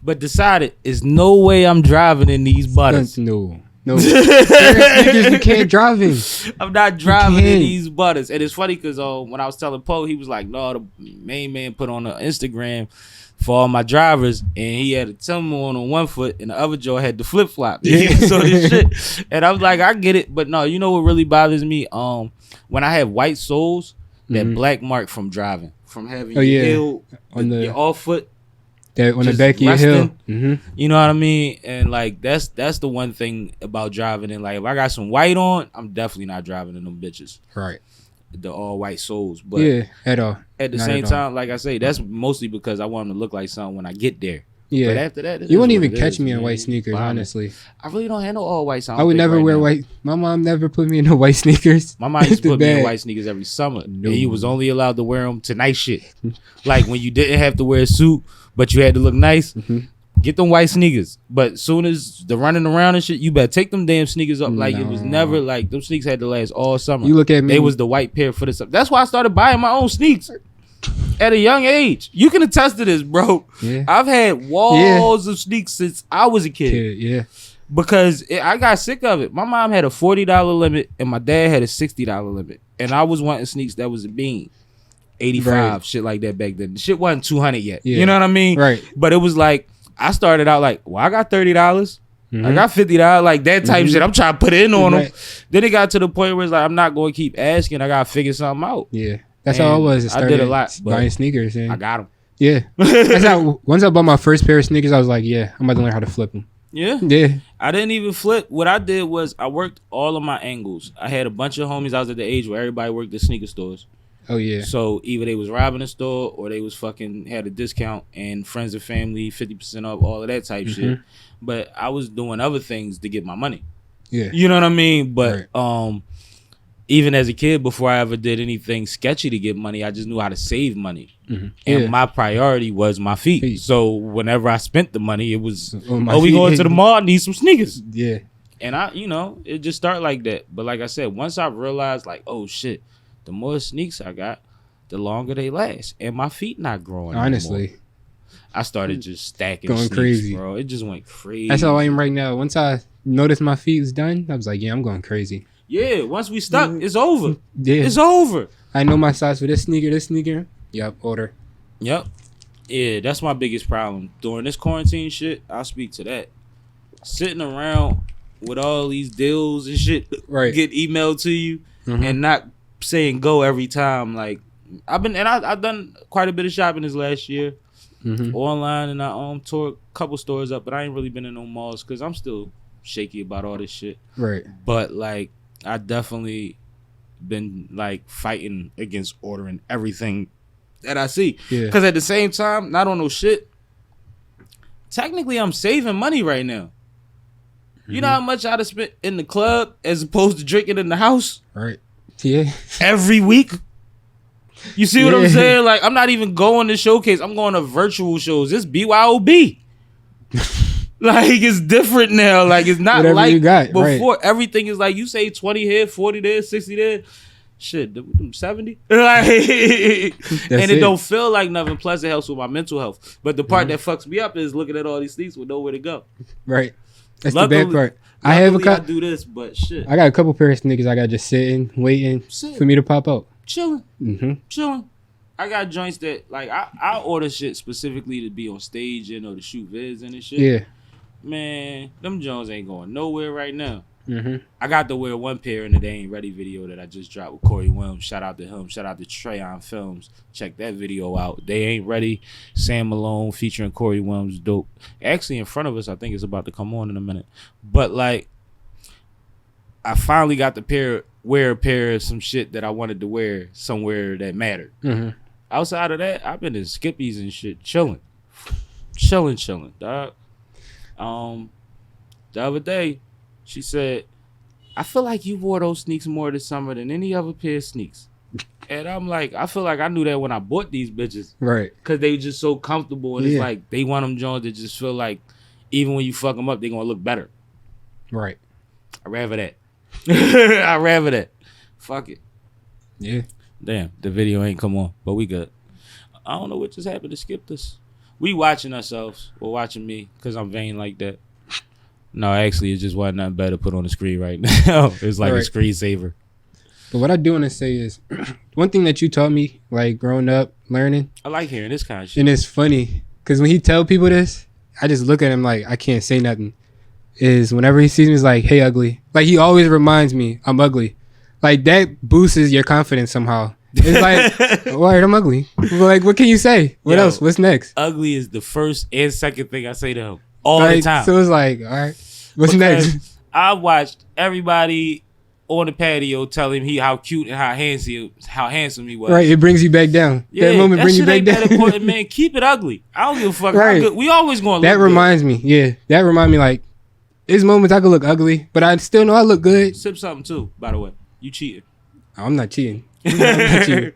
But decided, there's no way I'm driving in these butters. No. Niggas, you can't drive in. I'm not driving in these butters. And it's funny because when I was telling Poe, he was like, no, the main man put on an Instagram for all my drivers, and he had a Timber on one foot, and the other Joe had the flip flop. Yeah. So this shit. And I was like, I get it. But no, you know what really bothers me? When I have white soles, that black mark from driving, from having your heel, on your off foot. That on the back of your heel. Mm-hmm. You know what I mean? And like that's the one thing about driving. And like if I got some white on, I'm definitely not driving in them bitches. Right. The all white soles. But yeah, at all. At the same time, like I say, that's mostly because I want them to look like something when I get there. Yeah. But after that, you wouldn't even catch me in white sneakers, honestly. I really don't handle all white. I would never wear white. My mom never put me in no white sneakers. My mom used to put me in white sneakers every summer. No. And you was only allowed to wear them to night shit. Like when you didn't have to wear a suit, but you had to look nice. Mm-hmm. Get them white sneakers. But soon as the running around and shit, you better take them damn sneakers up. Like it was never like them sneakers had to last all summer. You look at me. They was the white pair for the summer. That's why I started buying my own sneaks at a young age. You can attest to this, bro. Yeah. I've had walls of sneaks since I was a kid. Yeah. Because I got sick of it. My mom had a $40 limit and my dad had a $60 limit. And I was wanting sneaks that was a bean. 85, shit like that back then. The shit wasn't 200 yet. Yeah. You know what I mean? Right. But it was like, I started out like, well, I got $30. Mm-hmm. I got $50. Like that type shit. I'm trying to put in on them. Then it got to the point where it's like, I'm not going to keep asking. I got to figure something out. Yeah. That's how I was. I did a lot. Buying sneakers. And I got them. Yeah. That's how, once I bought my first pair of sneakers, I was like, yeah, I'm about to learn how to flip them. Yeah. I didn't even flip. What I did was I worked all of my angles. I had a bunch of homies. I was at the age where everybody worked at sneaker stores. Oh yeah. So either they was robbing a store or they was fucking had a discount and friends and family 50% off, all of that type shit. But I was doing other things to get my money. Yeah. You know what I mean? But even as a kid, before I ever did anything sketchy to get money, I just knew how to save money. And my priority was my feet. So whenever I spent the money, it was, we going to the mall, I need some sneakers. Yeah. And it just started like that. But like I said, once I realized like, oh shit, the more sneaks I got, the longer they last. And my feet not growing honestly anymore. I started just stacking going sneaks, crazy, bro. It just went crazy. That's how I am right now. Once I noticed my feet was done, I was like, yeah, I'm going crazy. Yeah, once we stuck, it's over. Yeah. It's over. I know my size for this sneaker. Yep, order. Yep. Yeah, that's my biggest problem. During this quarantine shit, I'll speak to that. Sitting around with all these deals and shit get emailed to you and not saying go every time. Like I've done quite a bit of shopping this last year. Online, and I tore a couple stores up, but I ain't really been in no malls because I'm still shaky about all this shit. Right. But like I definitely been like fighting against ordering everything that I see. Yeah. Because at the same time, not on no shit. Technically, I'm saving money right now. You know how much I'd have spent in the club as opposed to drinking in the house? Right. Yeah. Every week. You see what I'm saying? Like, I'm not even going to showcase. I'm going to virtual shows. It's BYOB. Like, it's different now. Like, it's not whatever like you got, before. Right. Everything is like, you say 20 here, 40 there, 60 there. Shit, 70. Like, and it don't feel like nothing. Plus, it helps with my mental health. But the part that fucks me up is looking at all these things with nowhere to go. Right. That's luckily, the bad part. I do this, but shit. I got a couple pairs of sneakers I got just sitting, waiting for me to pop out. Chilling. Chilling. I got joints that, like, I order shit specifically to be on stage and or to shoot vids and shit. Yeah. Man, them Jones ain't going nowhere right now. I got to wear one pair in the They Ain't Ready video that I just dropped with Corey Williams. Shout out to him. Shout out to Treyon Films. Check that video out. They Ain't Ready. Sam Malone featuring Corey Williams. Dope. Actually, in front of us, I think it's about to come on in a minute. But, like, I finally got to wear a pair of some shit that I wanted to wear somewhere that mattered. Outside of that, I've been in Skippies and shit, chilling, dog. The other day, she said, I feel like you wore those sneaks more this summer than any other pair of sneaks. And I'm like, I feel like I knew that when I bought these bitches. Right. Because they just so comfortable. And Yeah. it's like, they want them joints that just feel like, even when you fuck them up, they're going to look better. Right. I'd rather that. I'd rather that. Fuck it. Yeah. Damn, the video ain't come on, but we good. I don't know what just happened to skip this. We watching ourselves or watching me because I'm vain like that. No, actually, it just wasn't nothing better to put on the screen right now. It's like a screensaver. But what I do want to say is, one thing that you taught me, like growing up, learning. I like hearing this kind of shit. And it's funny, because when he tell people this, I just look at him like, I can't say nothing. Is whenever he sees me, he's like, hey, ugly. Like, he always reminds me I'm ugly. Like, that boosts your confidence somehow. It's like, all right, I'm ugly. Like, what can you say? What else? What's next? Ugly is the first and second thing I say to him all the time. So it's like, all right, what's next? I watched everybody on the patio tell him how cute and how handsome he was. Right, it brings you back down. Yeah, that moment brings you back ain't down. that important, man. Keep it ugly. I don't give a fuck. Right. How good. We always going to look That reminds me. Yeah, that reminds me, like, there's moments I could look ugly, but I still know I look good. Sip something too, by the way. You cheated. I'm not cheating. I'm not cheating.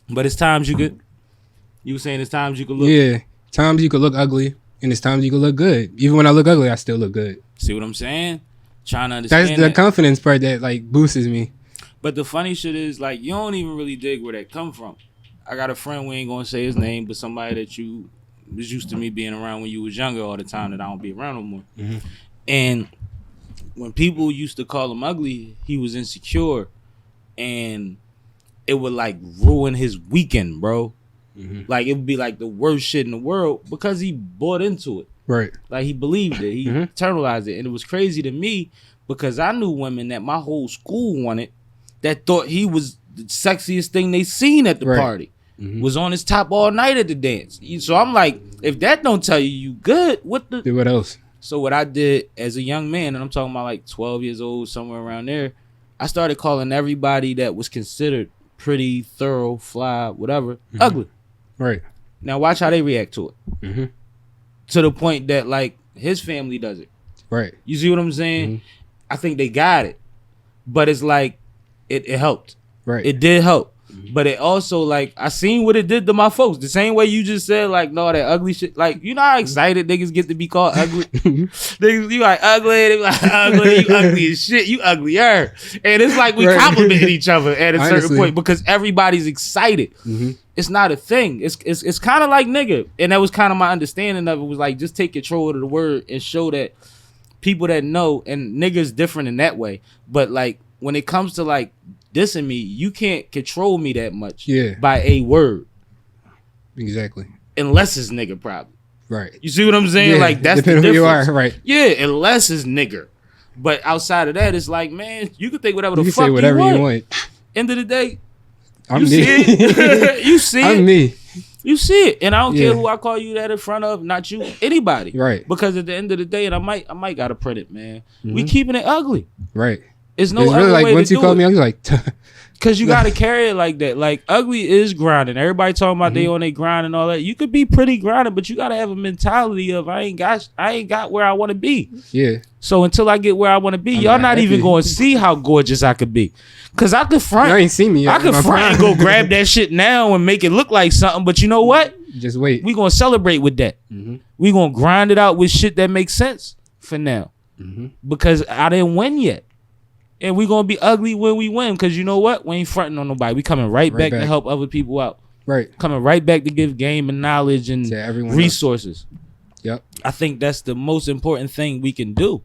But it's times you could. You were saying it's times you could look. Yeah, times you could look ugly, and it's times you could look good. Even when I look ugly, I still look good. See what I'm saying? Trying to understand. That's the confidence part that like boosts me. But the funny shit is, like, you don't even really dig where that come from. I got a friend, we ain't gonna say his name, but somebody that you was used to me being around when you was younger all the time that I don't be around no more. Mm-hmm. And when people used to call him ugly, he was insecure, and it would like ruin his weekend, bro. Mm-hmm. Like, it would be like the worst shit in the world because he bought into it. Right. Like, he believed it. He internalized it. And it was crazy to me because I knew women that my whole school wanted that thought he was the sexiest thing they seen at the party. Was on his top all night at the dance. So I'm like, if that don't tell you good, what else? So what I did as a young man, and I'm talking about like 12 years old, somewhere around there, I started calling everybody that was considered pretty, thorough, fly, whatever, ugly. Right. Now watch how they react to it. To the point that like his family does it. Right. You see what I'm saying? I think they got it. But it's like, it helped. Right. It did help. But it also, like, I seen what it did to my folks. The same way you just said, like, no, that ugly shit. Like, you know how excited niggas get to be called ugly? Niggas, you like ugly, they be like, ugly, you ugly as shit, you uglier. And it's like we compliment each other at a certain point because everybody's excited. It's not a thing. It's kind of like nigga. And that was kind of my understanding of it, was like, just take control of the word and show that people that know, and nigga's different in that way. But, like, when it comes to, like, dissing me, you can't control me that much by a word. Exactly. Unless it's nigga, probably. Right. You see what I'm saying? Yeah, like, that's the depending difference. who you are, right. Yeah, unless it's nigger. But outside of that, it's like, man, you can think whatever the fuck say whatever you want. End of the day, I'm you me. see it. You see it. I'm me. You see it. And I don't care who I call you that in front of, not you, anybody. Right. Because at the end of the day, and I might gotta print it, man. We keeping it ugly. Right. It's no it's other really like way once to you do call it. me, I'm like, Cause you gotta carry it like that. Like, ugly is grinding. Everybody talking about they on their grind and all that. You could be pretty grinding, but you gotta have a mentality of I ain't got where I want to be. Yeah. So until I get where I want to be, y'all not even going to see how gorgeous I could be. Cause I could front. You ain't seen me yet. I could front and go grab that shit now and make it look like something. But you know what? Just wait. We gonna celebrate with that. We gonna grind it out with shit that makes sense for now. Because I didn't win yet. And we gonna be ugly when we win, because you know what? We ain't fronting on nobody. We coming right back to help other people out. Right. Coming right back to give game and knowledge and resources. Yep. I think that's the most important thing we can do.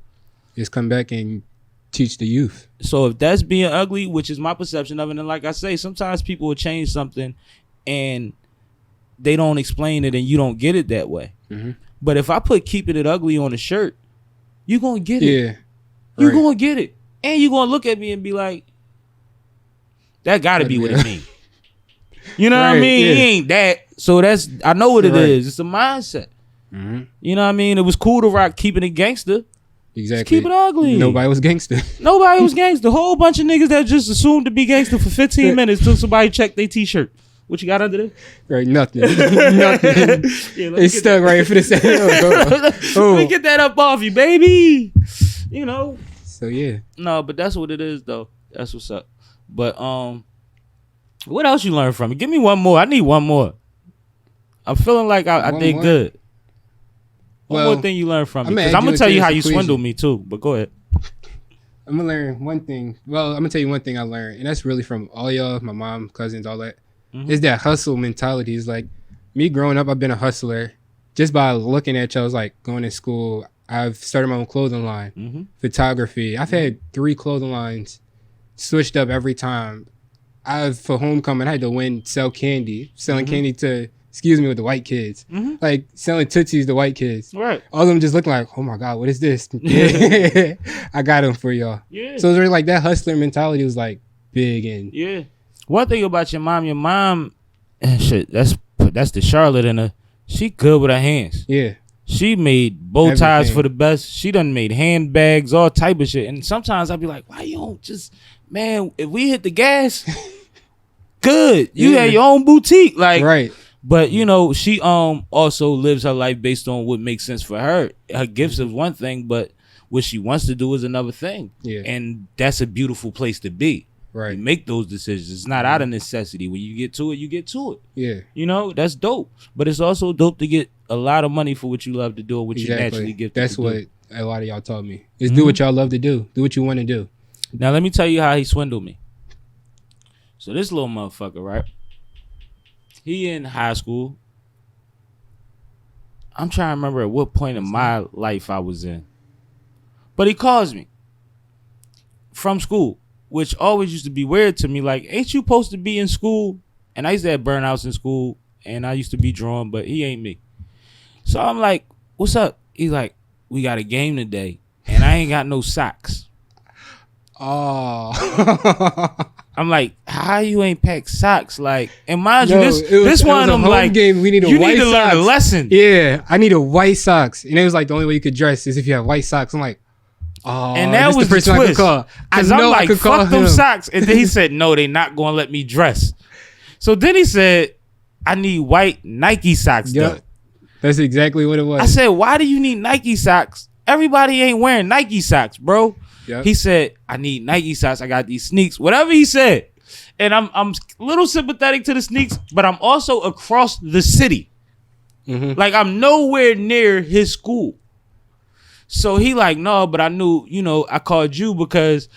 Is come back and teach the youth. So if that's being ugly, which is my perception of it, and like I say, sometimes people will change something and they don't explain it and you don't get it that way. But if I put keeping it ugly on a shirt, you gonna get it. Yeah. You gonna get it. And you gonna look at me and be like, that gotta be what it means. You know what I mean? Yeah. He ain't that. So that's, I know what it is. It's a mindset. You know what I mean? It was cool to rock keeping it gangster. Exactly. Just keep it ugly. Nobody was gangster. Nobody was gangster. A whole bunch of niggas that just assumed to be gangster for 15 minutes till somebody checked their t-shirt. What you got under there? Right, nothing. Nothing. Yeah, it's stuck right for the second. Let me get that up off you, baby. You know. So yeah. No, but that's what it is though. That's what's up. But what else you learned from it? Give me one more. I need one more. I'm feeling like I did more? good. One Well, more thing you learned from me. I'm Because gonna I'm going add to tell you you how into you this swindled equation. me too. But go ahead. I'm gonna learn one thing. Well, I'm gonna tell you one thing I learned, and that's really from all y'all, my mom, cousins, all that. Is that hustle mentality. Is like me growing up. I've been a hustler. Just by looking at y'all, like going to school. I've started my own clothing line, photography. I've had 3 clothing lines, switched up every time. For homecoming, I had to sell candy, selling candy to, with the white kids, like selling Tootsies to white kids. Right. All of them just looking like, oh my God, what is this? I got them for y'all. Yeah. So it was really like that hustler mentality was like big and Yeah. One thing about your mom, shit, that's the Charlotte in her. She good with her hands. yeah. She made bow ties Everything. for the best. She done made handbags, all type of shit. And sometimes I'll be like, why you don't just, man, if we hit the gas, good. You Yeah. had your own boutique. Like, Right. but you know, she also lives her life based on what makes sense for her. Her gifts is one thing, but what she wants to do is another thing. Yeah. And that's a beautiful place to be. Right. You make those decisions. It's not out of necessity. When you get to it, you get to it. Yeah. You know, that's dope. But it's also dope to get a lot of money for what you love to do, what you naturally get to That's do. what a lot of y'all taught me. Is do what y'all love to do. Do what you want to do. Now, let me tell you how he swindled me. So this little motherfucker, right? He in high school. I'm trying to remember at what point in my life I was in. But he calls me from school, which always used to be weird to me. Like, ain't you supposed to be in school? And I used to have burnouts in school, and I used to be drawn, but he ain't me. So I'm like, what's up? He's like, we got a game today, and I ain't got no socks. Oh. I'm like, how you ain't packed socks? Like, and mind Yo, you, this it was one a of them home like, game. We need a you white need to learn a socks. lesson. Yeah, I need a white socks. And it was like the only way you could dress is if you have white socks. I'm like, oh, And that this was the person I could twist. call. I Because I'm know I like, could call fuck them him. socks. And then he said, no, they not going to let me dress. So then he said, I need white Nike socks, though. Yep. That's exactly what it was. I said, why do you need Nike socks? Everybody ain't wearing Nike socks, bro. Yep. He said, I need Nike socks. I got these sneaks. Whatever he said. And I'm a little sympathetic to the sneaks, but I'm also across the city. Like, I'm nowhere near his school. So he like, no, but I knew, I called you because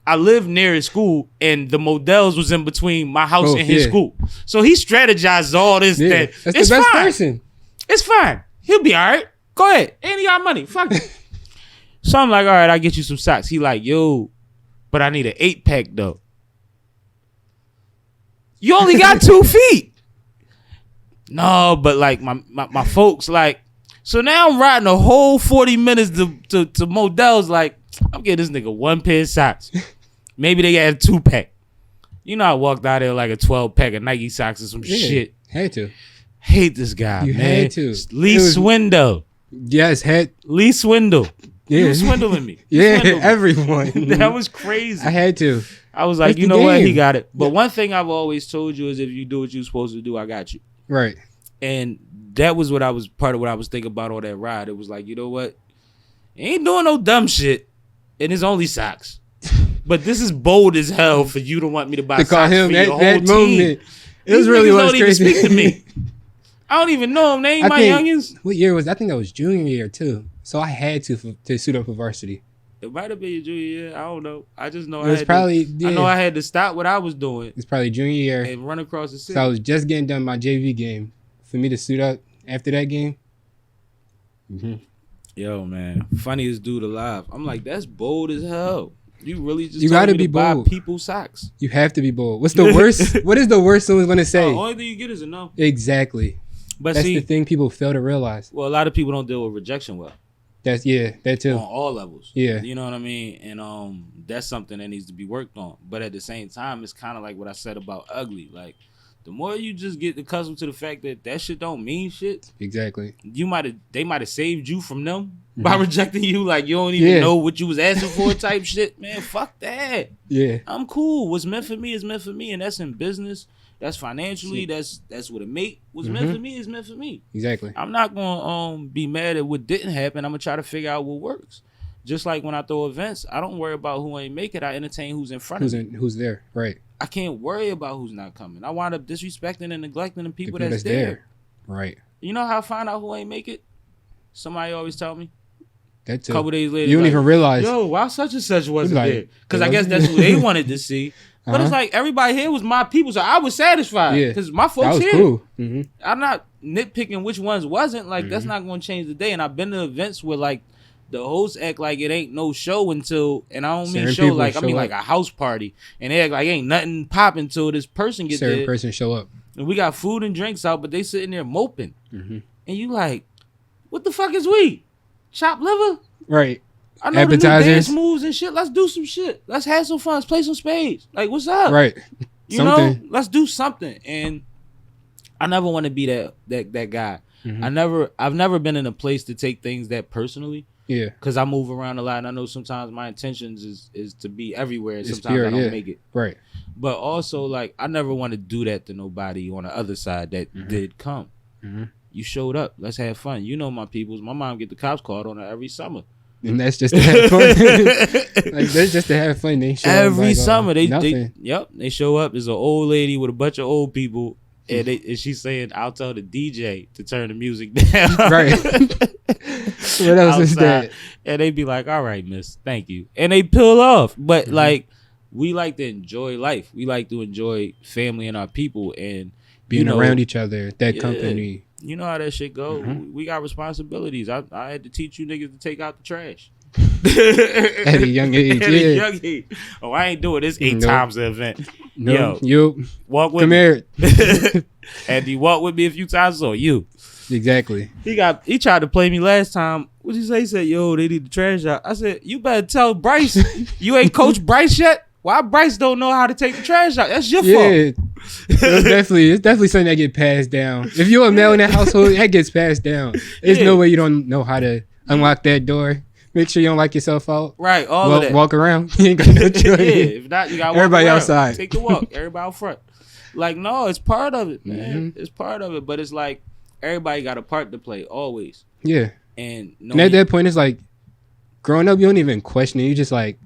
I live near his school, and the Models was in between my house and his school. So he strategized all this. Yeah, That that's it's the best fine. person. It's fine. He'll be all right. Go ahead. And he got money. Fuck it. So I'm like, all right, I'll get you some socks. He like, yo, but I need an 8-pack though. You only got 2 feet. No, but like my folks like, so now I'm riding a whole 40 minutes to Models. Like, I'm getting this nigga 1 pair of socks. Maybe they got a 2-pack. You know, I walked out there like a 12-pack of Nike socks or some shit. Had to. Hate this guy, You man. had to. Lee It was- Swindle. Yes, Lee Swindle. Yeah. You was swindling me. You Yeah, swindled me. everyone. That was crazy. I had to. I was like, That's you the know what? He game. got it. But one thing I've always told you is if you do what you're supposed to do, I got you. Right. And that was part of what I was thinking about on that ride. It was like, you know what? Ain't doing no dumb shit. And it's only socks. But this is bold as hell for you to want me to buy To call socks him for your that whole moment. team. It was These really niggas was don't even crazy. speak to me. I don't even know them. They ain't my youngins. What year was that? I think that was junior year too. So I had to suit up for varsity. It might have been your junior year. I don't know. I just know It was probably I know I had to stop what I was doing It's probably junior year. and run across the city. So I was just getting done my JV game. For me to suit up after that game. Yo, man, funniest dude alive. I'm like, that's bold as hell. You really just You told gotta me be to buy bold. people socks. You have to be bold. What's the worst? What is the worst someone's gonna say? Only thing you get is a no. Exactly. But That's see, the thing people fail to realize. well, a lot of people don't deal with rejection well That on too. all levels. Yeah. You know what I mean? And that's something that needs to be worked on. But at the same time, it's kind of like what I said about ugly. Like, the more you just get accustomed to the fact that shit don't mean shit, Exactly. they might have saved you from them by rejecting you. Like, you don't even know what you was asking for type shit. Man, fuck that. Yeah. I'm cool. What's meant for me is meant for me, and that's in business. That's financially. That's what it make. What's meant for me is meant for me. Exactly. I'm not gonna be mad at what didn't happen. I'm gonna try to figure out what works. Just like when I throw events, I don't worry about who ain't make it. I entertain who's in front of me. Who's there, right? I can't worry about who's not coming. I wind up disrespecting and neglecting the people that's there. Right. You know how I find out who ain't make it? Somebody always tell me. That too. A couple days later, you don't even realize. Yo, why such and such wasn't like, there? Because I guess that's who they wanted to see. But it's like everybody here was my people, so I was satisfied. Yeah, because my folks that was here. Cool. Mm-hmm. I'm not nitpicking which ones wasn't. Like that's not going to change the day. And I've been to events where like the hosts act like it ain't no show until, and I don't mean show like I mean like a house party, and they act like ain't nothing popping until this person gets there. Certain person show up, and we got food and drinks out, but they sitting there moping, mm-hmm. and you like, what the fuck is we? Chopped liver? Right. I know Appetizers. the new dance moves and shit. Let's do some shit. Let's have some fun. Let's play some spades. Like, what's up? Right. You know, let's do something. And I never want to be that guy. Mm-hmm. I've never been in a place to take things that personally. Yeah. Because I move around a lot, and I know sometimes my intentions is to be everywhere, and sometimes pure, I don't make it. Right. But also, like, I never want to do that to nobody on the other side that did come. Mm-hmm. You showed up. Let's have fun. You know my peoples. My mom get the cops called on her every summer. And that's just to have fun. Like that's just to have fun. They show every up summer. They show up. There's an old lady with a bunch of old people, and she's saying, "I'll tell the DJ to turn the music down." Right. What else is that? And they be like, "All right, miss, thank you," and they peel off. But like, we like to enjoy life. We like to enjoy family and our people and being around each other. That company. You know how that shit go. We got responsibilities. I had to teach you niggas to take out the trash. At a young age. At a young age. Oh, I ain't doing this 8 times the event. No, yo, walk with come me. Here. And he walked with me a few times, so you. Exactly. He tried to play me last time. What did he say? He said, yo, they need the trash out. I said, you better tell Bryce. You ain't coach Bryce yet? Why Bryce don't know how to take the trash out? That's your fault. It's definitely something that get passed down. If you're a male in that household, that gets passed down. There's no way you don't know how to unlock that door. Make sure you don't lock yourself out. Right, all of that. Walk around. You ain't got no choice. If not, you got everybody walk outside. Take the walk. Everybody out front. Like, no, it's part of it, man. It's part of it. But it's like everybody got a part to play always. Yeah. And at that point, it's like growing up, you don't even question it. You just like,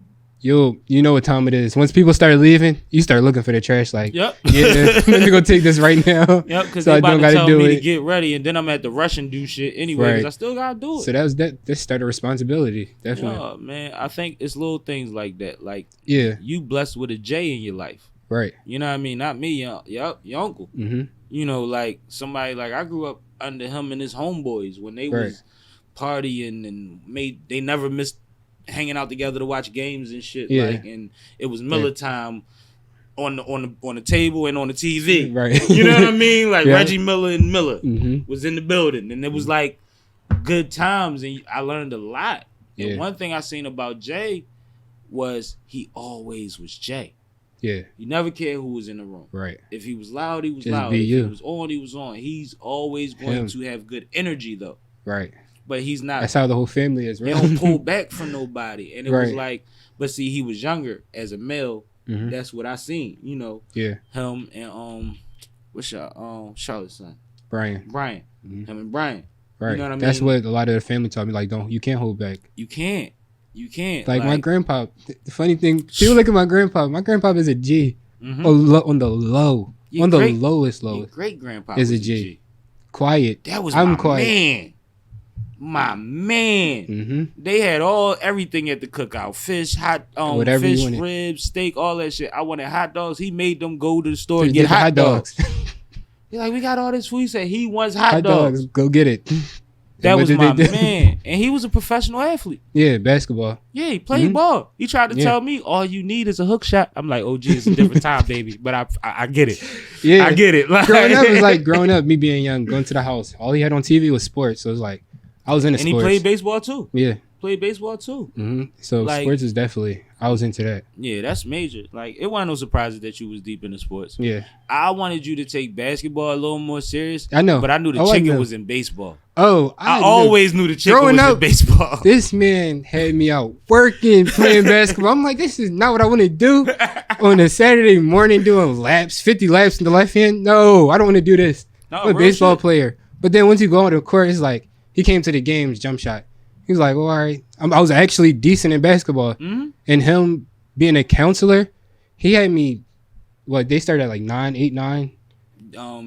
you know what time it is. Once people start leaving, you start looking for the trash. Like, yep. Yeah, let me go take this right now. Yep, because they about to tell me to get ready, and then I'm at the rush and do shit anyway, because I still got to do it. So that started responsibility, definitely. Yeah, man, I think it's little things like that. Like, you blessed with a J in your life. Right. You know what I mean? Not me, your uncle. Mm-hmm. You know, like somebody, like I grew up under him and his homeboys when they was partying and they never missed hanging out together to watch games and shit. Like, and it was Miller time on the table and on the TV. Right. You know what I mean? Like Reggie Miller and Miller was in the building, and it was like good times, and I learned a lot. And one thing I seen about Jay was he always was Jay. Yeah. He never cared who was in the room. Right. If he was loud, he was Just loud. be If you. he was on, he was on. He's always going to have good energy though. Right. But he's not. That's how the whole family is, right? They don't pull back from nobody. And it was like, but see, he was younger as a male. That's what I seen, you know. Yeah. Him and what's your Charlotte's son? Brian. Him and Brian. Right. You know what I mean? That's what a lot of the family taught me. Like, you can't hold back. You can't. Like my grandpa. The funny thing, people look at my grandpa. My grandpa is a G. On the low. On the lowest. Your great grandpa is a G. Quiet. That was I'm my quiet. man. My man. They had everything at the cookout. Fish, fish, ribs, steak, all that shit. I wanted hot dogs. He made them go to the store and get hot dogs. He's like, we got all this food. He said he wants hot dogs. Go get it. That was my man. And he was a professional athlete. Yeah, basketball. Yeah, he played ball. He tried to tell me all you need is a hook shot. I'm like, oh, gee, it's a different time, baby. But I get it. Yeah. I get it. Like, growing up, me being young, going to the house. All he had on TV was sports. So it was like, I was into sports. And he played baseball too. Yeah. Played baseball too. So sports is definitely, I was into that. Yeah, that's major. Like, it wasn't no surprises that you was deep into sports. Yeah. I wanted you to take basketball a little more serious. I know. But I knew the chicken was in baseball. Oh, I always knew the chicken was in baseball. This man had me out working, playing basketball. I'm like, this is not what I want to do on a Saturday morning doing laps, 50 laps in the left hand. No, I don't want to do this. I'm a baseball player. But then once you go on the court, it's like, he came to the games, jump shot. He was like, well, all right. I was actually decent in basketball. Mm-hmm. And him being a counselor, he had me, they started at like 9, 8, 9.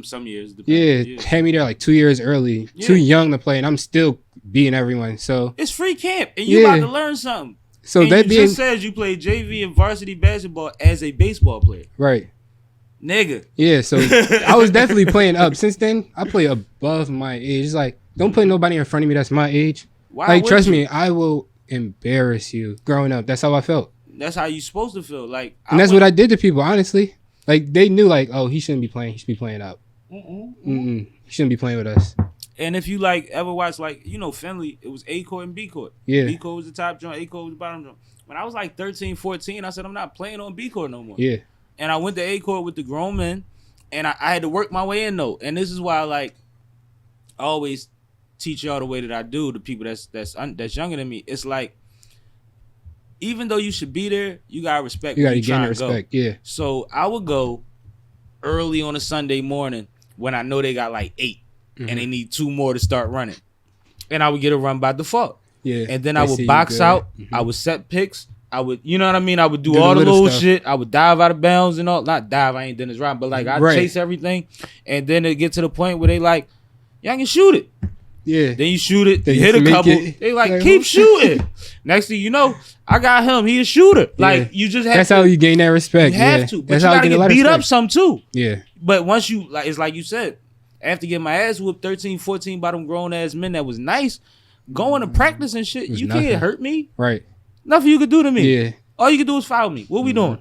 Some years. Yeah, had me there like 2 years early. Yeah. Too young to play, and I'm still beating everyone. So it's free camp, and you about to learn something. So and that you being just says you played JV and varsity basketball as a baseball player, right. nigga. Yeah, so I was definitely playing up. Since then, I play above my age. It's like, don't put nobody in front of me that's my age. Why Like, would trust you? me, I will embarrass you. Growing up, that's how I felt. That's how you supposed to feel. Like, And that's what I did to people, honestly. Like, they knew, like, oh, he shouldn't be playing. He should be playing up. He shouldn't be playing with us. And if you like ever watch, like, you know, Finley, it was A court and B court. Yeah. B court was the top joint, A court was the bottom joint. When I was like 13, 14, I said I'm not playing on B court no more. Yeah. And I went to A court with the grown men, and I had to work my way in though. And this is why, like, I always teach y'all the way that I do to people that's younger than me. It's like, even though you should be there, you gotta respect. You gotta where gain the trying to respect. go. Yeah. So I would go early on a Sunday morning when I know they got like 8 and they need 2 more to start running, and I would get a run by default. Yeah. And then I They see would you box good. out. I would set picks. I would, you know what I mean? I would do Do the all the little little stuff. shit. I would dive out of bounds and all. Not dive, I ain't Dennis Rodman, but like I'd Right. chase everything. And then it get to the point where they like, y'all can shoot it. Yeah. Then you shoot it, Then you you hit a make couple. it. They like, Like, keep oh, shooting. Next thing you know, I got him. He a shooter. Like, you just have That's to. how you gain that respect. You have yeah. to. But That's you how gotta get a lot get of beat up respect. some too. Yeah. But once you, like, it's like you said, after getting my ass whooped 13, 14 by them grown ass men that was nice, going to practice and shit, was you nothing. can't hurt me. Right. Nothing you could do to me. Yeah. All you can do is foul me. What we doing?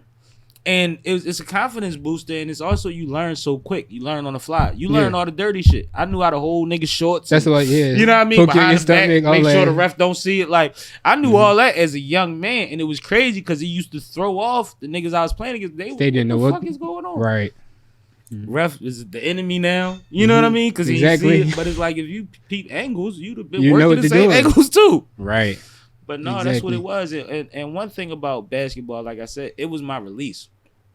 And it's a confidence booster, and it's also you learn so quick. You learn on the fly. You learn Yeah. all the dirty shit. I knew how to hold niggas shorts. That's and, what. Yeah. you know what I mean? Poke you in Behind your the back, stomach, all make sure that. the ref don't see it. Like, I knew all that as a young man, and it was crazy because he used to throw off the niggas I was playing against. They didn't know what the what- fuck is going on. Right. Ref is the enemy now. You know what I mean? Because he Exactly. see it. But it's like if you peep angles, you'd have been You know working what the they're same doing. angles too. Right. But no, that's what Exactly. it was. And one thing about basketball, like I said, it was my release.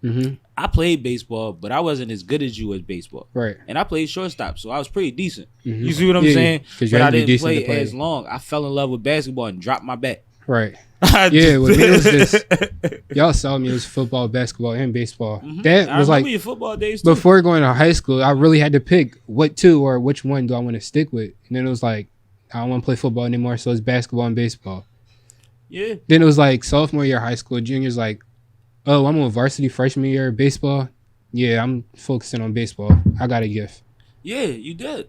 Mm-hmm. I played baseball, but I wasn't as good as you at baseball. Right. And I played shortstop, so I was pretty decent. Mhm. You see what I'm Yeah, saying? 'cause you But had I to be didn't decent play to play. as long. I fell in love with basketball and dropped my bat. Right. I Yeah, just- with me, it was just y'all saw me. It was football, basketball, and baseball. That I was remember like your football days too. before going to high school. I really had to pick what two or which one do I want to stick with. And then it was like, I don't want to play football anymore, so it's basketball and baseball. Yeah. Then it was like sophomore year of high school. Juniors like, oh, I'm on varsity freshman year of baseball. Yeah, I'm focusing on baseball. I got a gift. Yeah, you did.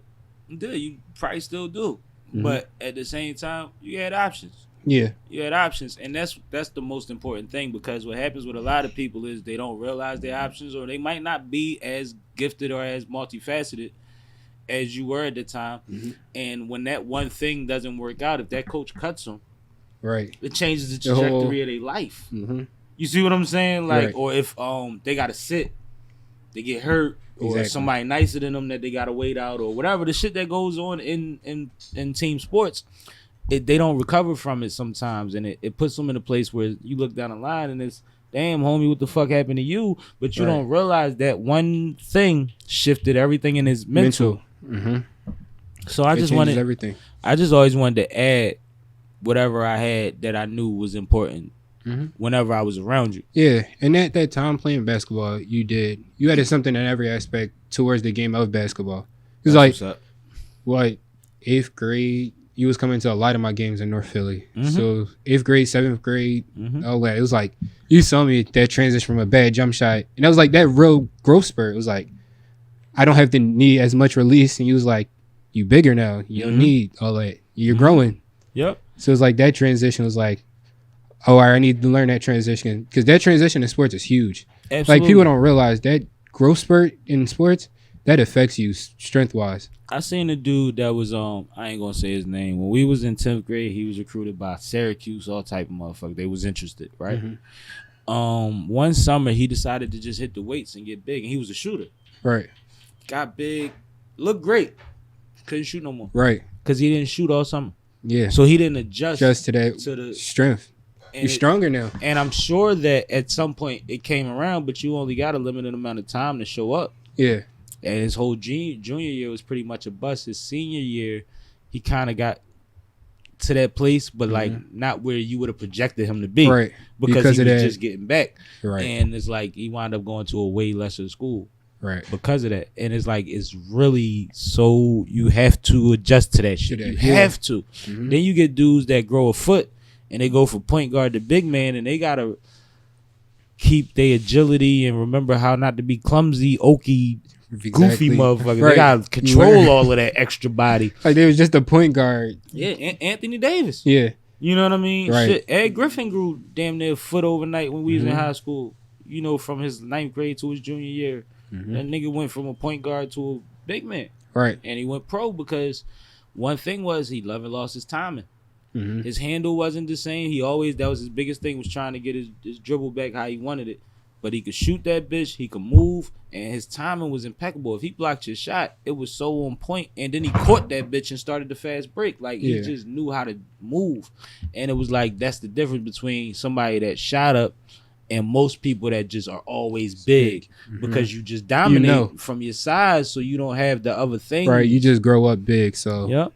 You did. You probably still do. But at the same time, you had options. Yeah. You had options, and that's the most important thing, because what happens with a lot of people is they don't realize their options, or they might not be as gifted or as multifaceted as you were at the time. And when that one thing doesn't work out, if that coach cuts them, Right. it changes the The whole- trajectory of their life. Mm-hmm. You see what I'm saying? Like, Right. or if they gotta sit, they get hurt, or Exactly. somebody nicer than them that they gotta wait out, or whatever the shit that goes on in team sports. They don't recover from it sometimes, and it puts them in a place where you look down the line and it's, damn, homie, what the fuck happened to you? But you Right. don't realize that one thing shifted everything in his mental. Mm-hmm. So I It just changes wanted, everything. I just always wanted to add whatever I had that I knew was important whenever I was around you. Yeah, and at that time playing basketball, you added something in every aspect towards the game of basketball. It was like, What's up? what, 8th grade, you was coming to a lot of my games in North Philly. So 8th grade, 7th grade, all that. It was like, you saw me that transition from a bad jump shot. And that was like that real growth spurt. It was like, I don't have to need as much release. And you was like, you bigger now. You don't need all that. You're growing. Yep. So it's like that transition was like, oh, I need to learn that transition. Because that transition in sports is huge. Absolutely. Like, people don't realize that growth spurt in sports, that affects you strength-wise. I seen a dude that was I ain't gonna say his name. When we was in 10th grade, he was recruited by Syracuse, all type of motherfucker. They was interested, right? One summer he decided to just hit the weights and get big, and he was a shooter. Right. Got big, looked great. Couldn't shoot no more Right. because he didn't shoot all summer. Yeah. So he didn't adjust Just to that to the strength. and You're it- stronger now. And I'm sure that at some point it came around, but you only got a limited amount of time to show up. Yeah. And his whole junior year was pretty much a bust. His senior year, he kind of got to that place, but like not where you would have projected him to be, Right. Because he of was that. just getting back, Right. and it's like he wound up going to a way lesser school Right. because of that, and it's like it's really so you have to adjust to that shit. that, You yeah. have to. Then you get dudes that grow a foot and they go from point guard to big man, and they gotta keep their agility and remember how not to be clumsy, oaky, goofy motherfuckers. Right. They gotta control all of that extra body. Like they was just a point guard. Yeah, Anthony Davis. Yeah. You know what I mean? Right. Shit, Ed Griffin grew damn near a foot overnight when we was in high school. You know, from his 9th grade to his junior year. That nigga went from a point guard to a big man. Right. And he went pro because one thing was he never lost his timing. His handle wasn't the same. That was his biggest thing, was trying to get his dribble back how he wanted it. But he could shoot that bitch, he could move, and his timing was impeccable. If he blocked your shot, it was so on point. And then he caught that bitch and started the fast break. Like, he just knew how to move. And it was like, that's the difference between somebody that shot up and most people that just are always big. Because you just dominate from your size, so you don't have the other thing. Right. You just grow up big, so. Yep.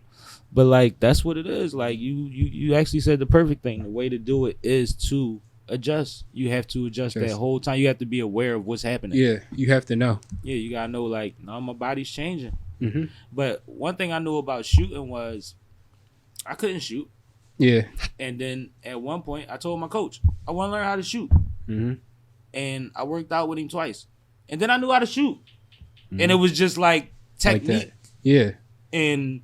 But like that's what it is. Like you actually said the perfect thing. The way to do it is to adjust. You have to adjust that whole time. You have to be aware of what's happening. Yeah, you have to know. Yeah, you gotta know like, no, my body's changing. But one thing I knew about shooting was I couldn't shoot. Yeah. And then at one point I told my coach I want to learn how to shoot. And I worked out with him twice. And then I knew how to shoot. And it was just like technique. Like that. Yeah. And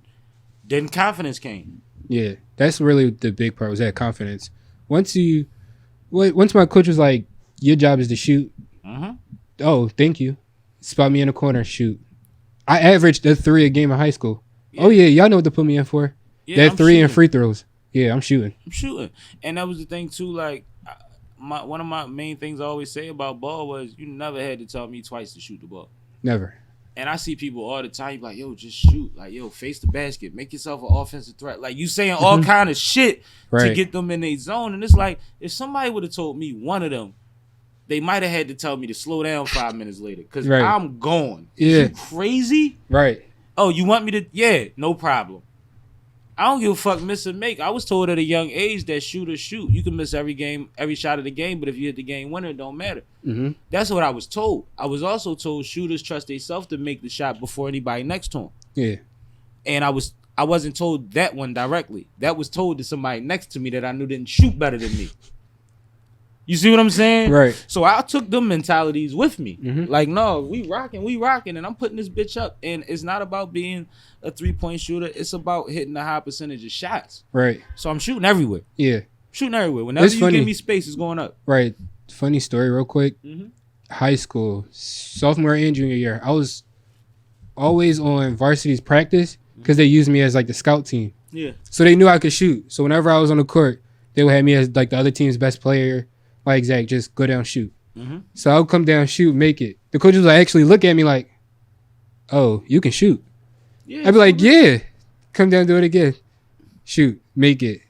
then confidence came. Yeah, that's really the big part, was that confidence. Once my coach was like, your job is to shoot. Oh, thank you. Spot me in the corner, shoot. I averaged a 3 a game in high school. Yeah. Oh, yeah, y'all know what to put me in for. Yeah, that 3 and free throws. Yeah, I'm shooting. And that was the thing, too, like, one of my main things I always say about ball was you never had to tell me twice to shoot the ball. Never. And I see people all the time like, yo, just shoot. Like, yo, face the basket. Make yourself an offensive threat. Like, you saying all kind of shit to get them in their zone. And it's like, if somebody would have told me one of them, they might have had to tell me to slow down 5 minutes later. Because I'm gone. Yeah. You crazy? Right. Oh, you want me to? Yeah, no problem. I don't give a fuck, miss or make. I was told at a young age that shooters shoot. You can miss every shot of the game, but if you hit the game winner, it don't matter. That's what I was told. I was also told shooters trust themselves to make the shot before anybody next to them. Yeah. And I wasn't told that one directly. That was told to somebody next to me that I knew didn't shoot better than me. You see what I'm saying? Right. So I took them mentalities with me. Like, no, we rocking, and I'm putting this bitch up. And it's not about being a 3-point shooter. It's about hitting a high percentage of shots. Right. So I'm shooting everywhere. Yeah. Shooting everywhere. Whenever It's you funny. give me space, it's going up. Right. Funny story real quick. High school, sophomore and junior year, I was always on varsity's practice because they used me as like the scout team. Yeah. So they knew I could shoot. So whenever I was on the court, they would have me as like the other team's best player. Like, Zach, just go down, shoot. So I would come down, shoot, make it. The coaches would actually look at me like, oh, you can shoot. Yeah, I'd be like, yeah. Come down, do it again. Shoot, make it.